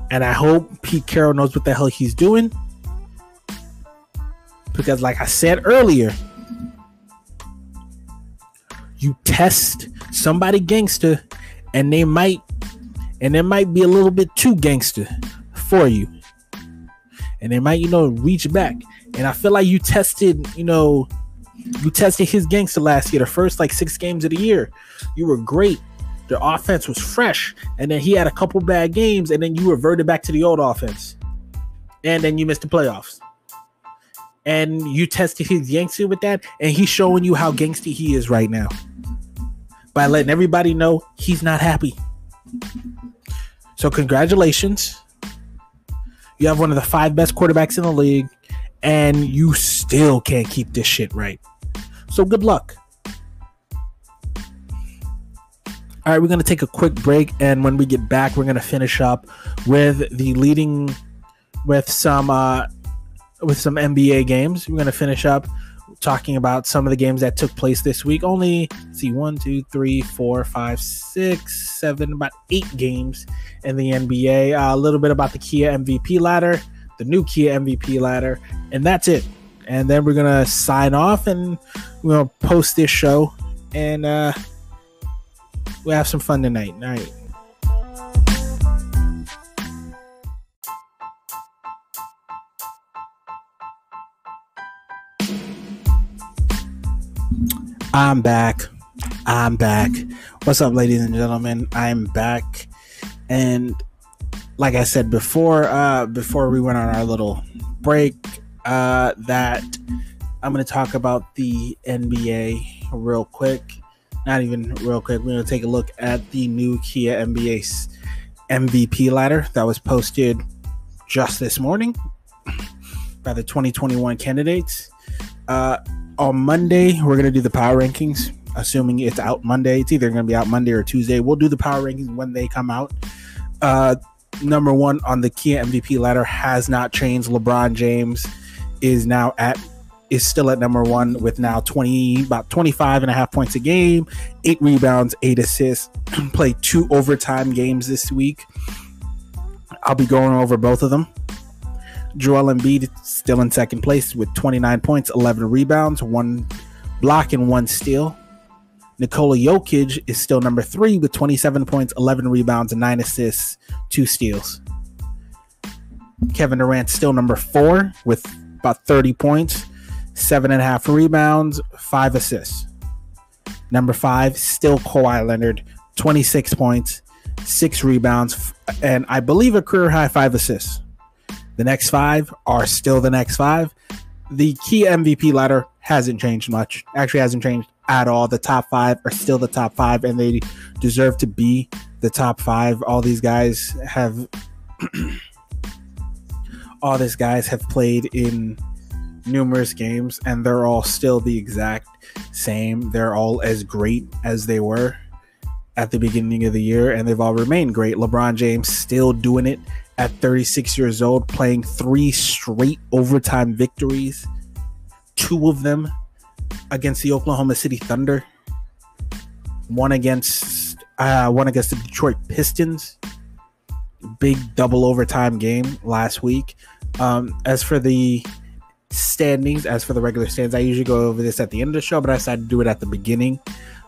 And I hope Pete Carroll knows what the hell he's doing. Because like I said earlier, you test somebody gangster and they might be a little bit too gangster for you. And they might, reach back. And I feel like you tested his gangster last year, the first 6 games of the year. You were great. The offense was fresh. And then he had a couple bad games, and then you reverted back to the old offense. And then you missed the playoffs. And you tested his gangster with that, and he's showing you how gangsty he is right now. By letting everybody know he's not happy. So congratulations. You have one of the 5 best quarterbacks in the league, and you still can't keep this shit right. So good luck. All right, we're going to take a quick break, and when we get back, we're going to finish up with some NBA games. We're going to finish up talking about some of the games that took place this week. Only, 1, 2, 3, 4, 5, 6, 7, about 8 games in the NBA. A little bit about the Kia MVP ladder, the new Kia MVP ladder, and that's it. And then we're going to sign off, and we're going to post this show, and we'll have some fun tonight. All right. I'm back. What's up, ladies and gentlemen? I'm back. And like I said before we went on our little break, that I'm going to talk about the NBA real quick. Not even real quick. We're going to take a look at the new Kia NBA MVP ladder that was posted just this morning by the 2021 candidates. On Monday, we're going to do the power rankings, assuming it's out Monday. It's either going to be out Monday or Tuesday. We'll do the power rankings when they come out. Number 1 on the Kia MVP ladder has not changed. LeBron James is still at number 1 with now about 25 and a half points a game, 8 rebounds, 8 assists. Played 2 overtime games this week. I'll be going over both of them. Joel Embiid still in second place with 29 points, 11 rebounds, 1 block, and 1 steal. Nikola Jokic is still number 3 with 27 points, 11 rebounds, and 9 assists, 2 steals. Kevin Durant still number 4 with about 30 points, 7.5 rebounds, 5 assists. Number 5, still Kawhi Leonard, 26 points, 6 rebounds, and I believe a career high 5 assists. The next 5 are still the next 5. The Kia MVP ladder hasn't changed much. Actually, hasn't changed at all. The top 5 are still the top 5, and they deserve to be the top 5. All these guys have played in numerous games, and they're all still the exact same. They're all as great as they were at the beginning of the year, and they've all remained great. LeBron James still doing it at 36 years old, playing 3 straight overtime victories, 2 of them against the Oklahoma City Thunder, one against the Detroit Pistons. Big double overtime game last week. As for the regular standings, I usually go over this at the end of the show, but I decided to do it at the beginning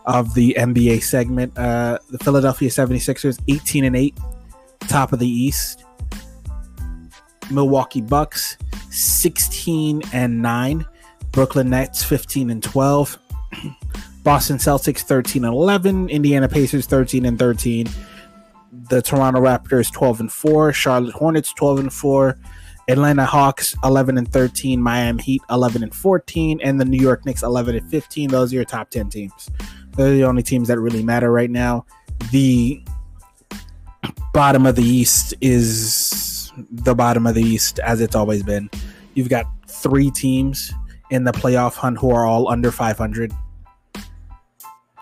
of the NBA segment. The Philadelphia 76ers 18-8, top of the East. Milwaukee Bucks 16-9, Brooklyn Nets 15-12, Boston Celtics 13-11, Indiana Pacers 13-13, the Toronto Raptors 12-4, Charlotte Hornets 12-4, Atlanta Hawks 11-13, Miami Heat 11-14, and the New York Knicks 11-15. Those are your top 10 teams. They're the only teams that really matter right now. The bottom of the East is the bottom of the East as it's always been. You've got 3 teams in the playoff hunt who are all under 500.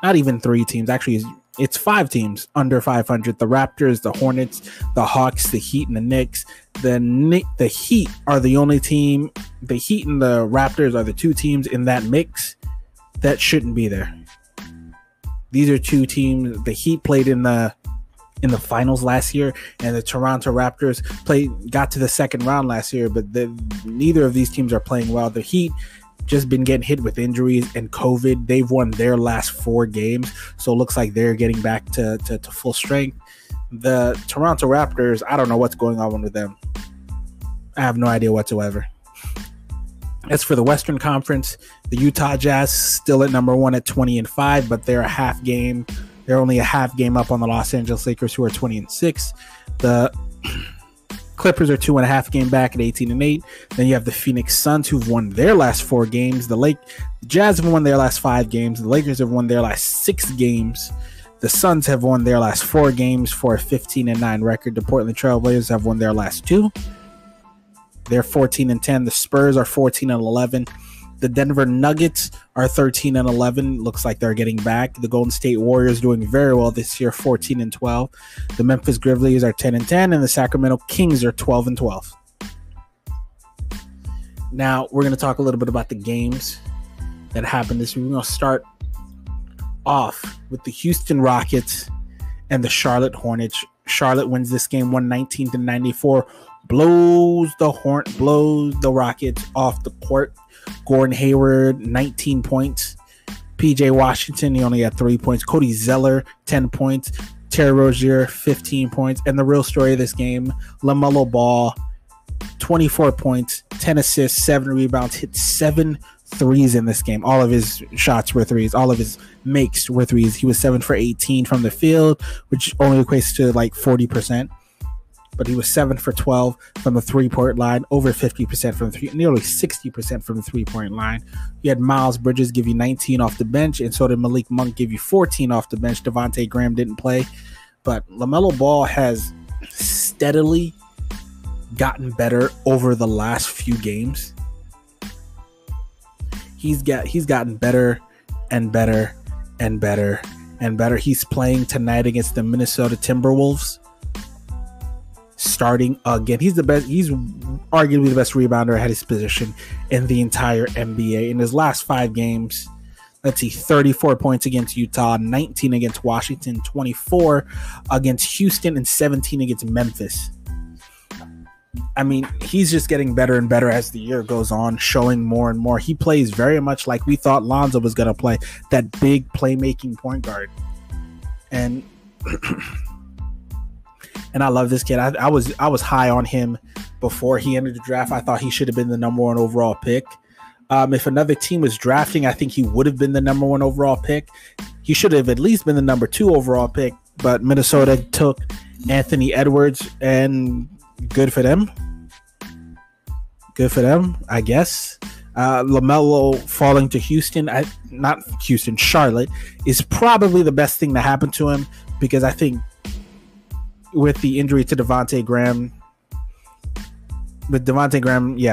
Not even 3 teams. Actually, It's 5 teams under 500. The Raptors, the Hornets, the Hawks, the Heat, and the Knicks. The Heat are the only team. The Heat and the Raptors are the 2 teams in that mix that shouldn't be there. These are 2 teams. The Heat played in the finals last year, and the Toronto Raptors got to the second round last year, but neither of these teams are playing well. The Heat just been getting hit with injuries and COVID. They've won their last 4 games, so it looks like they're getting back to full strength. The Toronto Raptors, I don't know what's going on with them. I have no idea whatsoever. As for the Western Conference, the Utah Jazz still at number 1 at 20-5, but they're They're only a half game up on the Los Angeles Lakers, who are 20-6. The Clippers are 2.5 game back at 18-8. Then you have the Phoenix Suns, who've won their last 4 games. The Jazz have won their last 5 games. The Lakers have won their last 6 games. The Suns have won their last 4 games for a 15-9 record. The Portland Trail Blazers have won their last 2. They're 14-10. The Spurs are 14-11. The Denver Nuggets are 13-11. Looks like they're getting back. The Golden State Warriors doing very well this year, 14-12. The Memphis Grizzlies are 10-10, and the Sacramento Kings are 12-12. Now we're going to talk a little bit about the games that happened this week. We're going to start off with the Houston Rockets and the Charlotte Hornets. Charlotte wins this game 119-94. Blows the Rockets off the court. Gordon Hayward, 19 points. PJ Washington, he only had 3 points. Cody Zeller, 10 points. Terry Rozier, 15 points. And the real story of this game, LaMelo Ball, 24 points, 10 assists, 7 rebounds, hit 7 threes in this game. All of his shots were threes. All of his makes were threes. He was 7 for 18 from the field, which only equates to like 40%. But he was 7 for 12 from the 3-point line, over 50% from nearly 60% from the 3-point line. You had Miles Bridges give you 19 off the bench, and so did Malik Monk give you 14 off the bench. Devontae Graham didn't play, but LaMelo Ball has steadily gotten better over the last few games. He's gotten better and better and better and better. He's playing tonight against the Minnesota Timberwolves. Starting again, he's arguably the best rebounder at his position in the entire NBA. In his last 5 games, let's see, 34 points against Utah, 19 against Washington, 24 against Houston, and 17 against Memphis. I mean, he's just getting better and better as the year goes on, showing more and more. He plays very much like we thought Lonzo was going to play, that big playmaking point guard. And I love this kid. I was high on him before he entered the draft. I thought he should have been the number 1 overall pick. If another team was drafting, I think he would have been the number 1 overall pick. He should have at least been the number 2 overall pick, but Minnesota took Anthony Edwards, and good for them. Good for them, I guess. LaMelo falling to Charlotte is probably the best thing that happened to him, because I think with the injury to Devontae Graham,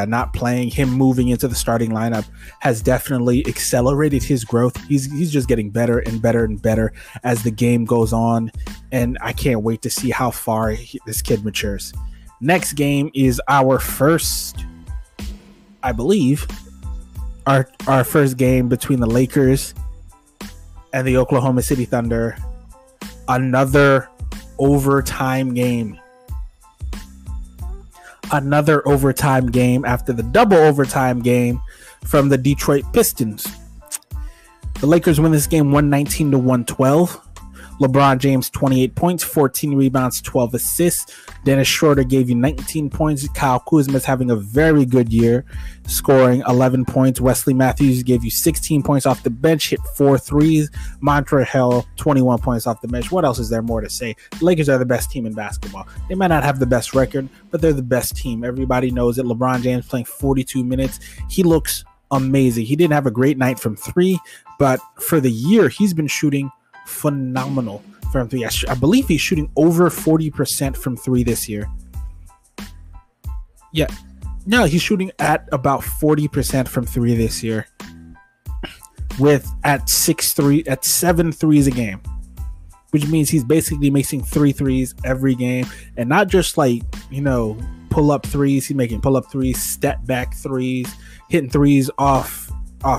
not playing, him moving into the starting lineup has definitely accelerated his growth. He's just getting better and better and better as the game goes on, and I can't wait to see how far this kid matures. Next game is our first, I believe, our first game between the Lakers and the Oklahoma City Thunder. Another overtime game. Another overtime game after the double overtime game from the Detroit Pistons. The Lakers win this game 119-112. LeBron James, 28 points, 14 rebounds, 12 assists. Dennis Schroeder gave you 19 points. Kyle Kuzma is having a very good year, scoring 11 points. Wesley Matthews gave you 16 points off the bench, hit 4 threes. Montrezl, 21 points off the bench. What else is there more to say? The Lakers are the best team in basketball. They might not have the best record, but they're the best team. Everybody knows it. LeBron James playing 42 minutes. He looks amazing. He didn't have a great night from 3, but for the year, he's been shooting phenomenal from 3. I believe he's shooting over 40% from 3 this year. Yeah. No, he's shooting at about 40% from 3 this year. At 7 threes a game. which means he's basically making 3 threes every game, and not just like, pull up threes. He's making pull up threes, step back threes, hitting threes off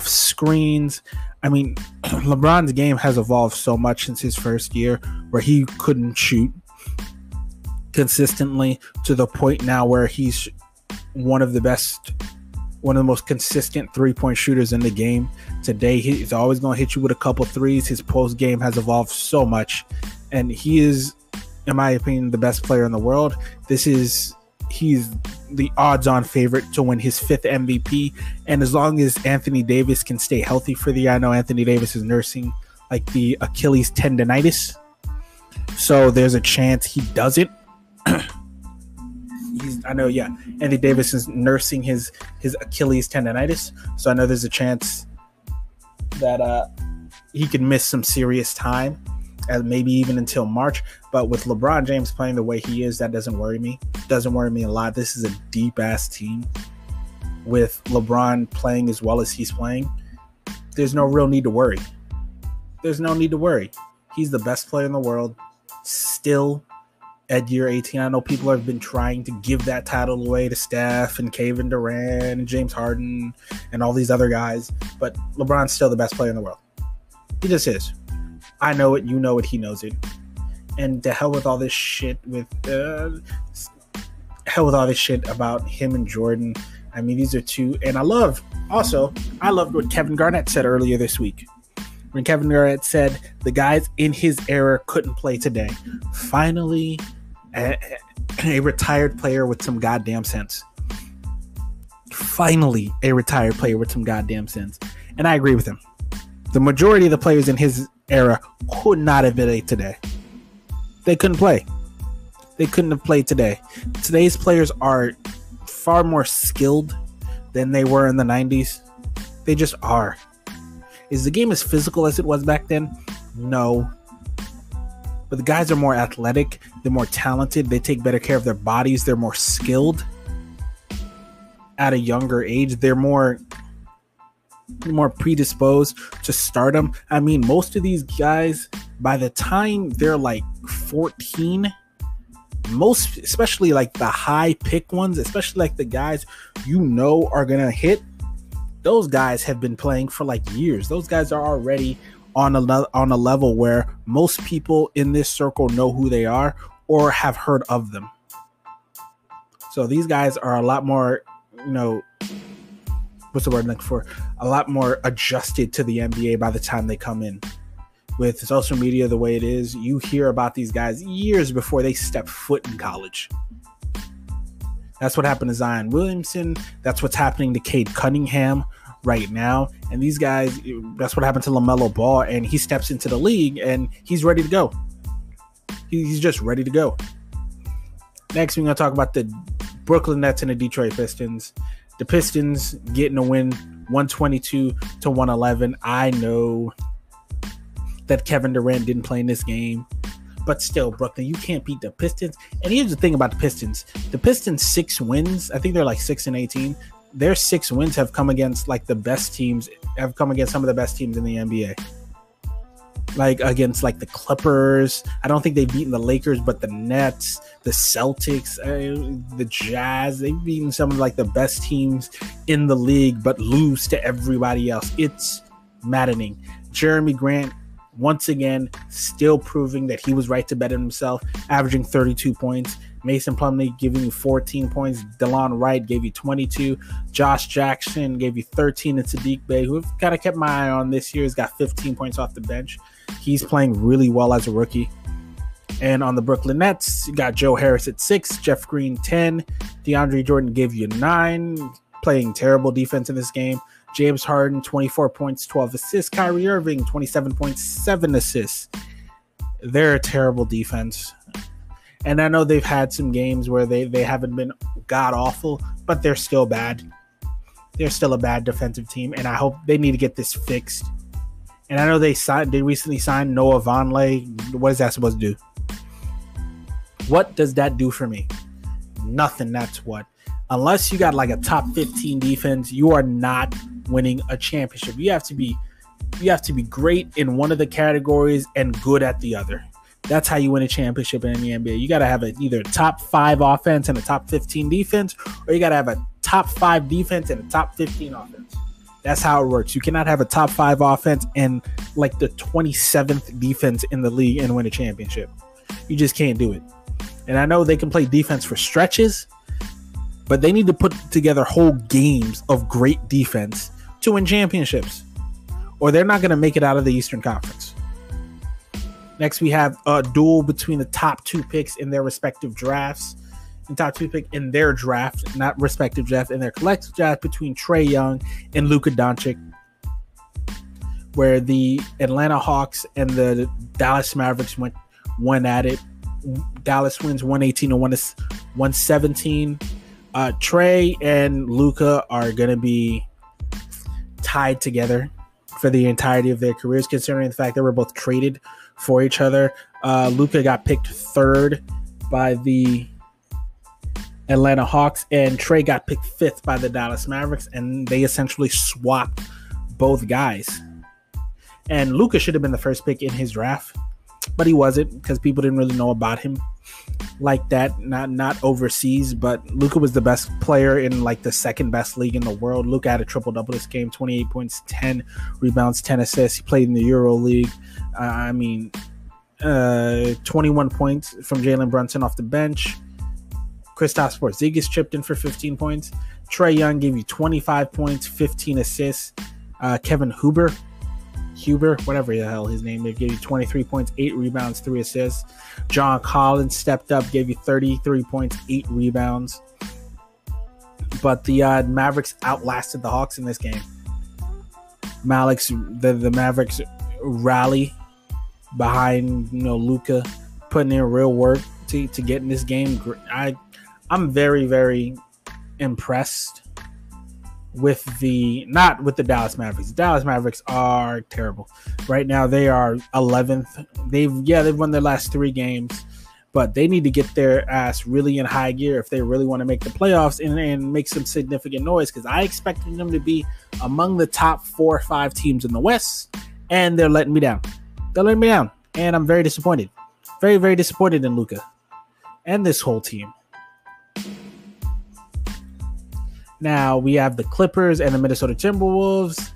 screens. I mean, LeBron's game has evolved so much since his first year, where he couldn't shoot consistently, to the point now where he's one of the most consistent 3-point shooters in the game. Today, he's always going to hit you with a couple threes. His post game has evolved so much, and he is, in my opinion, the best player in the world. He's the odds-on favorite to win his 5th MVP, and as long as Anthony Davis can stay healthy for the year, I know Anthony Davis is nursing like the Achilles tendonitis, so there's a chance he doesn't. Anthony Davis is nursing his Achilles tendonitis, so I know there's a chance that he could miss some serious time, maybe even until March. But with LeBron James playing the way he is, that doesn't worry me. Doesn't worry me a lot. This is a deep-ass team. With LeBron playing as well as he's playing, there's no real need to worry. There's no need to worry. He's the best player in the world still at year 18. I know people have been trying to give that title away to Steph and Kevin Durant and James Harden and all these other guys, but LeBron's still the best player in the world. He just is. I know it, you know it, he knows it. And to hell with all this shit about him and Jordan. I mean, these are two, and I loved what Kevin Garnett said earlier this week. When Kevin Garnett said the guys in his era couldn't play today. Finally, a retired player with some goddamn sense. Finally, a retired player with some goddamn sense. And I agree with him. The majority of the players in his era could not have played today. They couldn't play. They couldn't have played today. Today's players are far more skilled than they were in the 90s. They just are. Is the game as physical as it was back then? No. But the guys are more athletic. They're more talented. They take better care of their bodies. They're more skilled at a younger age. They're more predisposed to stardom. I mean, most of these guys, by the time they're like 14, especially like the high pick ones, especially like the guys are gonna hit, those guys have been playing for like years. Those guys are already on a level where most people in this circle know who they are or have heard of them. So these guys are a lot more, what's the word I'm looking for? A lot more adjusted to the NBA by the time they come in. With social media the way it is, you hear about these guys years before they step foot in college. That's what happened to Zion Williamson. That's what's happening to Cade Cunningham right now. And these guys, that's what happened to LaMelo Ball. And he steps into the league and he's ready to go. He's just ready to go. Next, we're going to talk about the Brooklyn Nets and the Detroit Pistons. The Pistons getting a win 122-111. I know that Kevin Durant didn't play in this game, but still, Brooklyn, you can't beat the Pistons. And here's the thing about the Pistons. The Pistons' 6 wins, I think they're like 6-18. Their 6 wins have come against like the best teams, have come against some of the best teams in the NBA. Like against like the Clippers. I don't think they've beaten the Lakers, but the Nets, the Celtics, the Jazz, they've beaten some of like the best teams in the league, but lose to everybody else. It's maddening. Jeremy Grant, once again, still proving that he was right to bet on himself, averaging 32 points. Mason Plumlee giving you 14 points. DeLon Wright gave you 22. Josh Jackson gave you 13. And Sadiq Bey, who I've kind of kept my eye on this year, has got 15 points off the bench. He's playing really well as a rookie. And on the Brooklyn Nets, you got Joe Harris at 6, Jeff Green 10. DeAndre Jordan gave you 9, playing terrible defense in this game. James Harden, 24 points, 12 assists. Kyrie Irving, 27 points, 7 assists. They're a terrible defense. And I know they've had some games where they haven't been god-awful, but they're still bad. They're still a bad defensive team, and I hope they need to get this fixed. And I know they recently signed Noah Vonleh. What is that supposed to do? What does that do for me? Nothing, that's what. Unless you got like a top 15 defense, you are not winning a championship. You have to be great in one of the categories and good at the other. That's how you win a championship in the NBA. You got to have either a top 5 offense and a top 15 defense, or you got to have a top 5 defense and a top 15 offense. That's how it works. You cannot have a top 5 offense and like the 27th defense in the league and win a championship. You just can't do it. And I know they can play defense for stretches, but they need to put together whole games of great defense to win championships, or they're not going to make it out of the Eastern Conference. Next, we have a duel between the top 2 picks in their respective drafts. And top 2 pick in their draft, not respective draft, in their collective draft between Trae Young and Luka Doncic, where the Atlanta Hawks and the Dallas Mavericks went at it. Dallas wins 118 to 117. Trae and Luka are going to be tied together for the entirety of their careers, considering the fact that we're both traded for each other. Luka got picked 3rd by the Atlanta Hawks, and Trae got picked 5th by the Dallas Mavericks, and they essentially swapped both guys. And Luka should have been the first pick in his draft, but he wasn't because people didn't really know about him like that, not overseas. But Luka was the best player in like the second best league in the world. Luka had a triple-double this game, 28 points, 10 rebounds, 10 assists. He played in the Euro League. 21 points from Jalen Brunson off the bench. Kristaps Porzingis chipped in for 15 points. Trae Young gave you 25 points, 15 assists. Kevin Huber, whatever the hell his name is, gave you 23 points, 8 rebounds, 3 assists. John Collins stepped up, gave you 33 points, 8 rebounds. But the Mavericks outlasted the Hawks in this game. The Mavericks rally behind Luka, putting in real work to get in this game. I'm very, very impressed with not with the Dallas Mavericks. The Dallas Mavericks are terrible. Right now they are 11th. They've won their last 3 games, but they need to get their ass really in high gear if they really want to make the playoffs and make some significant noise, because I expected them to be among the top 4 or 5 teams in the West, and they're letting me down. And I'm very disappointed. Very, very disappointed in Luka and this whole team. Now we have the Clippers and the Minnesota Timberwolves.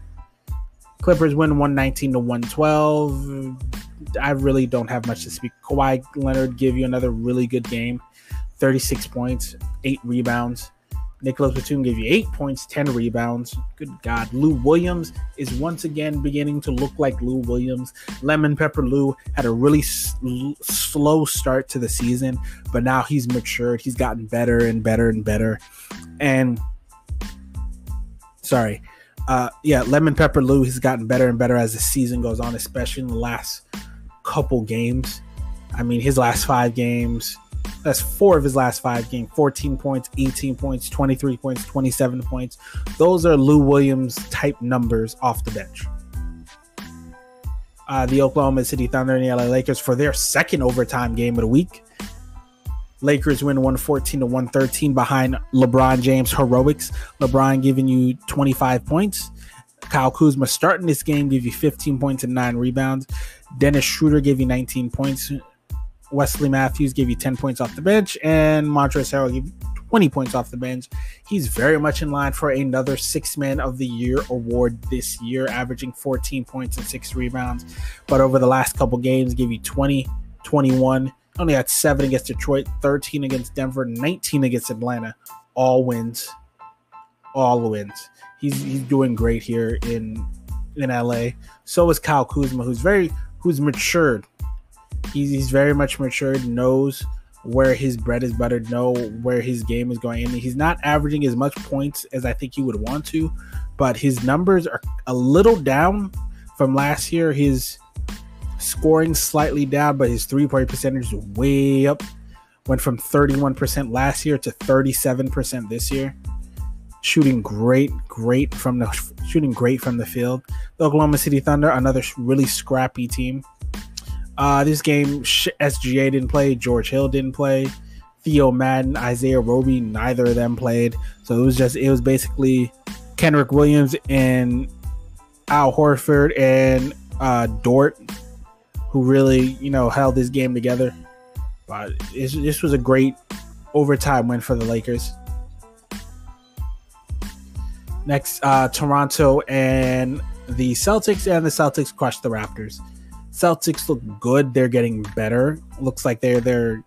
Clippers win 119 to 112. I really don't have much to speak. Kawhi Leonard gave you another really good game. 36 points, 8 rebounds. Nicholas Batum gave you 8 points, 10 rebounds. Good God. Lou Williams is once again beginning to look like Lou Williams. Lemon Pepper Lou had a really slow start to the season, but now he's matured. He's gotten better and better and better. Lemon Pepper Lou has gotten better and better as the season goes on, especially in the last couple games. His last 5 games, that's 4 of his last 5 games, 14 points, 18 points, 23 points, 27 points. Those are Lou Williams type numbers off the bench. The Oklahoma City Thunder and the LA Lakers for their second overtime game of the week. Lakers win 114 to 113 behind LeBron James heroics. LeBron giving you 25 points. Kyle Kuzma starting this game gave you 15 points and 9 rebounds. Dennis Schroeder gave you 19 points. Wesley Matthews gave you 10 points off the bench. And Montrezl Harrell gave you 20 points off the bench. He's very much in line for another 6th Man of the Year award this year, averaging 14 points and 6 rebounds. But over the last couple games, gave you 20, 21. Only had 7 against Detroit, 13 against Denver, 19 against Atlanta. All wins. He's doing great here in LA. So is Kyle Kuzma, who's matured. He's very much matured, knows where his bread is buttered, know where his game is going. And he's not averaging as much points as I think he would want to, but his numbers are a little down from last year. His scoring slightly down, but his 3-point percentage is way up. Went from 31% last year to 37% this year. Shooting great from the field. The Oklahoma City Thunder, another really scrappy team. This game, SGA didn't play, George Hill didn't play, Theo Madden, Isaiah Roby, neither of them played. So it was basically Kenrich Williams and Al Horford and Dort, who really, held his game together. But this was a great overtime win for the Lakers. Next, Toronto and the Celtics, and the Celtics crushed the Raptors. Celtics look good. They're getting better. Looks like they're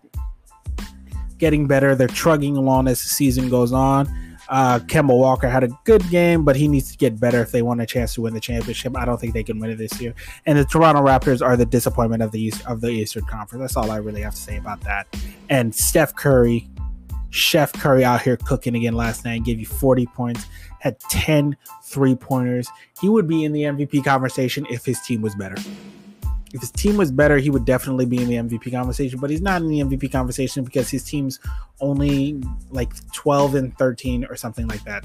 getting better. They're trugging along as the season goes on. Kemba Walker had a good game, but he needs to get better if they want a chance to win the championship. I don't think they can win it this year. And the Toronto Raptors are the disappointment of the Eastern Conference. That's all I really have to say about that. And Chef Curry out here cooking again last night. Gave you 40 points. Had 10 3-pointers. He would be in the MVP conversation if his team was better. If his team was better, he would definitely be in the MVP conversation, but he's not in the MVP conversation because his team's only like 12 and 13 or something like that.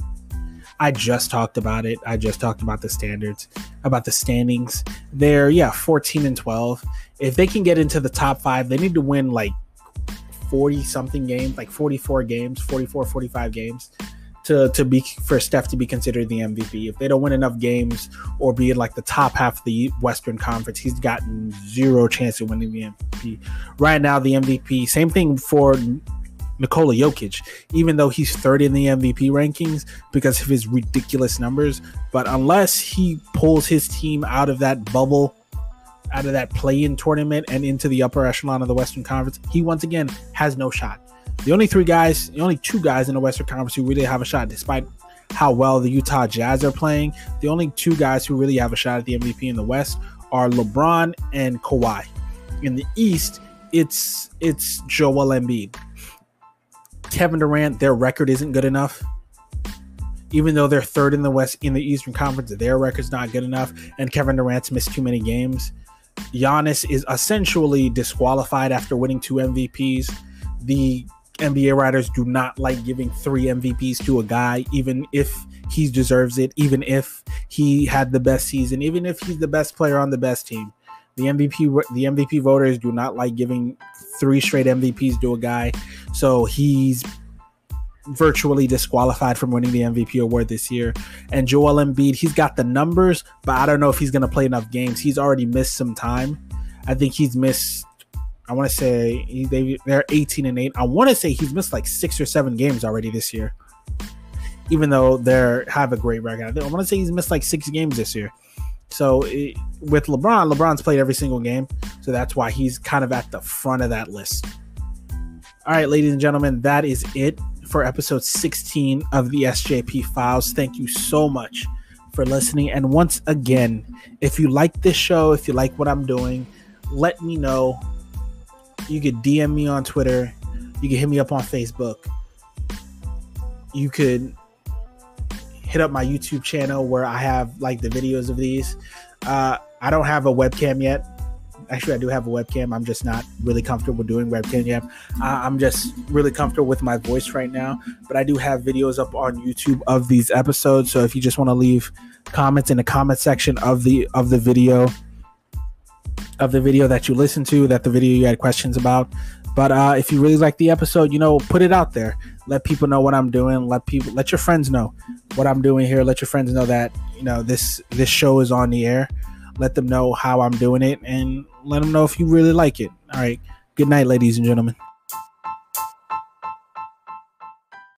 I just talked about it. I just talked about the standings. They're 14 and 12. If they can get into the top 5, they need to win like 40 something games, like 44 games, 44, 45 games. For Steph to be considered the MVP. If they don't win enough games or be in like the top half of the Western Conference, he's gotten zero chance of winning the MVP. Right now, the MVP, same thing for Nikola Jokic, even though he's third in the MVP rankings because of his ridiculous numbers. But unless he pulls his team out of that bubble, out of that play-in tournament and into the upper echelon of the Western Conference, he once again has no shot. The only two guys in the Western Conference who really have a shot, despite how well the Utah Jazz are playing, the only two guys who really have a shot at the MVP in the West are LeBron and Kawhi. In the East, it's Joel Embiid. Kevin Durant, their record isn't good enough. Even though they're third in the West in the Eastern Conference, their record's not good enough, and Kevin Durant's missed too many games. Giannis is essentially disqualified after winning 2 MVPs. The NBA writers do not like giving 3 MVPs to a guy, even if he deserves it, even if he had the best season, even if he's the best player on the best team. The MVP voters do not like giving 3 straight MVPs to a guy, so he's virtually disqualified from winning the MVP award this year. And Joel Embiid, he's got the numbers, but I don't know if he's going to play enough games. He's already missed some time. I think he's missed, I want to say they're 18 and 8. I want to say he's missed like 6 or 7 games already this year, even though they have a great record. I want to say he's missed like 6 games this year. So with LeBron's played every single game, so that's why he's kind of at the front of that list. All right, ladies and gentlemen, that is it for episode 16 of the SJP Files. Thank you so much for listening. And once again, if you like this show, if you like what I'm doing, let me know. You could DM me on Twitter. You can hit me up on Facebook. You could hit up my YouTube channel where I have like the videos of these. I don't have a webcam yet. Actually, I do have a webcam. I'm just not really comfortable doing webcam yet. I'm just really comfortable with my voice right now. But I do have videos up on YouTube of these episodes. So if you just want to leave comments in the comment section of the video that you listened to, that the video you had questions about. But if you really like the episode, put it out there. Let people know what I'm doing. Let your friends know what I'm doing here. Let your friends know that this show is on the air. Let them know how I'm doing it, and let them know if you really like it. All right. Good night, ladies and gentlemen.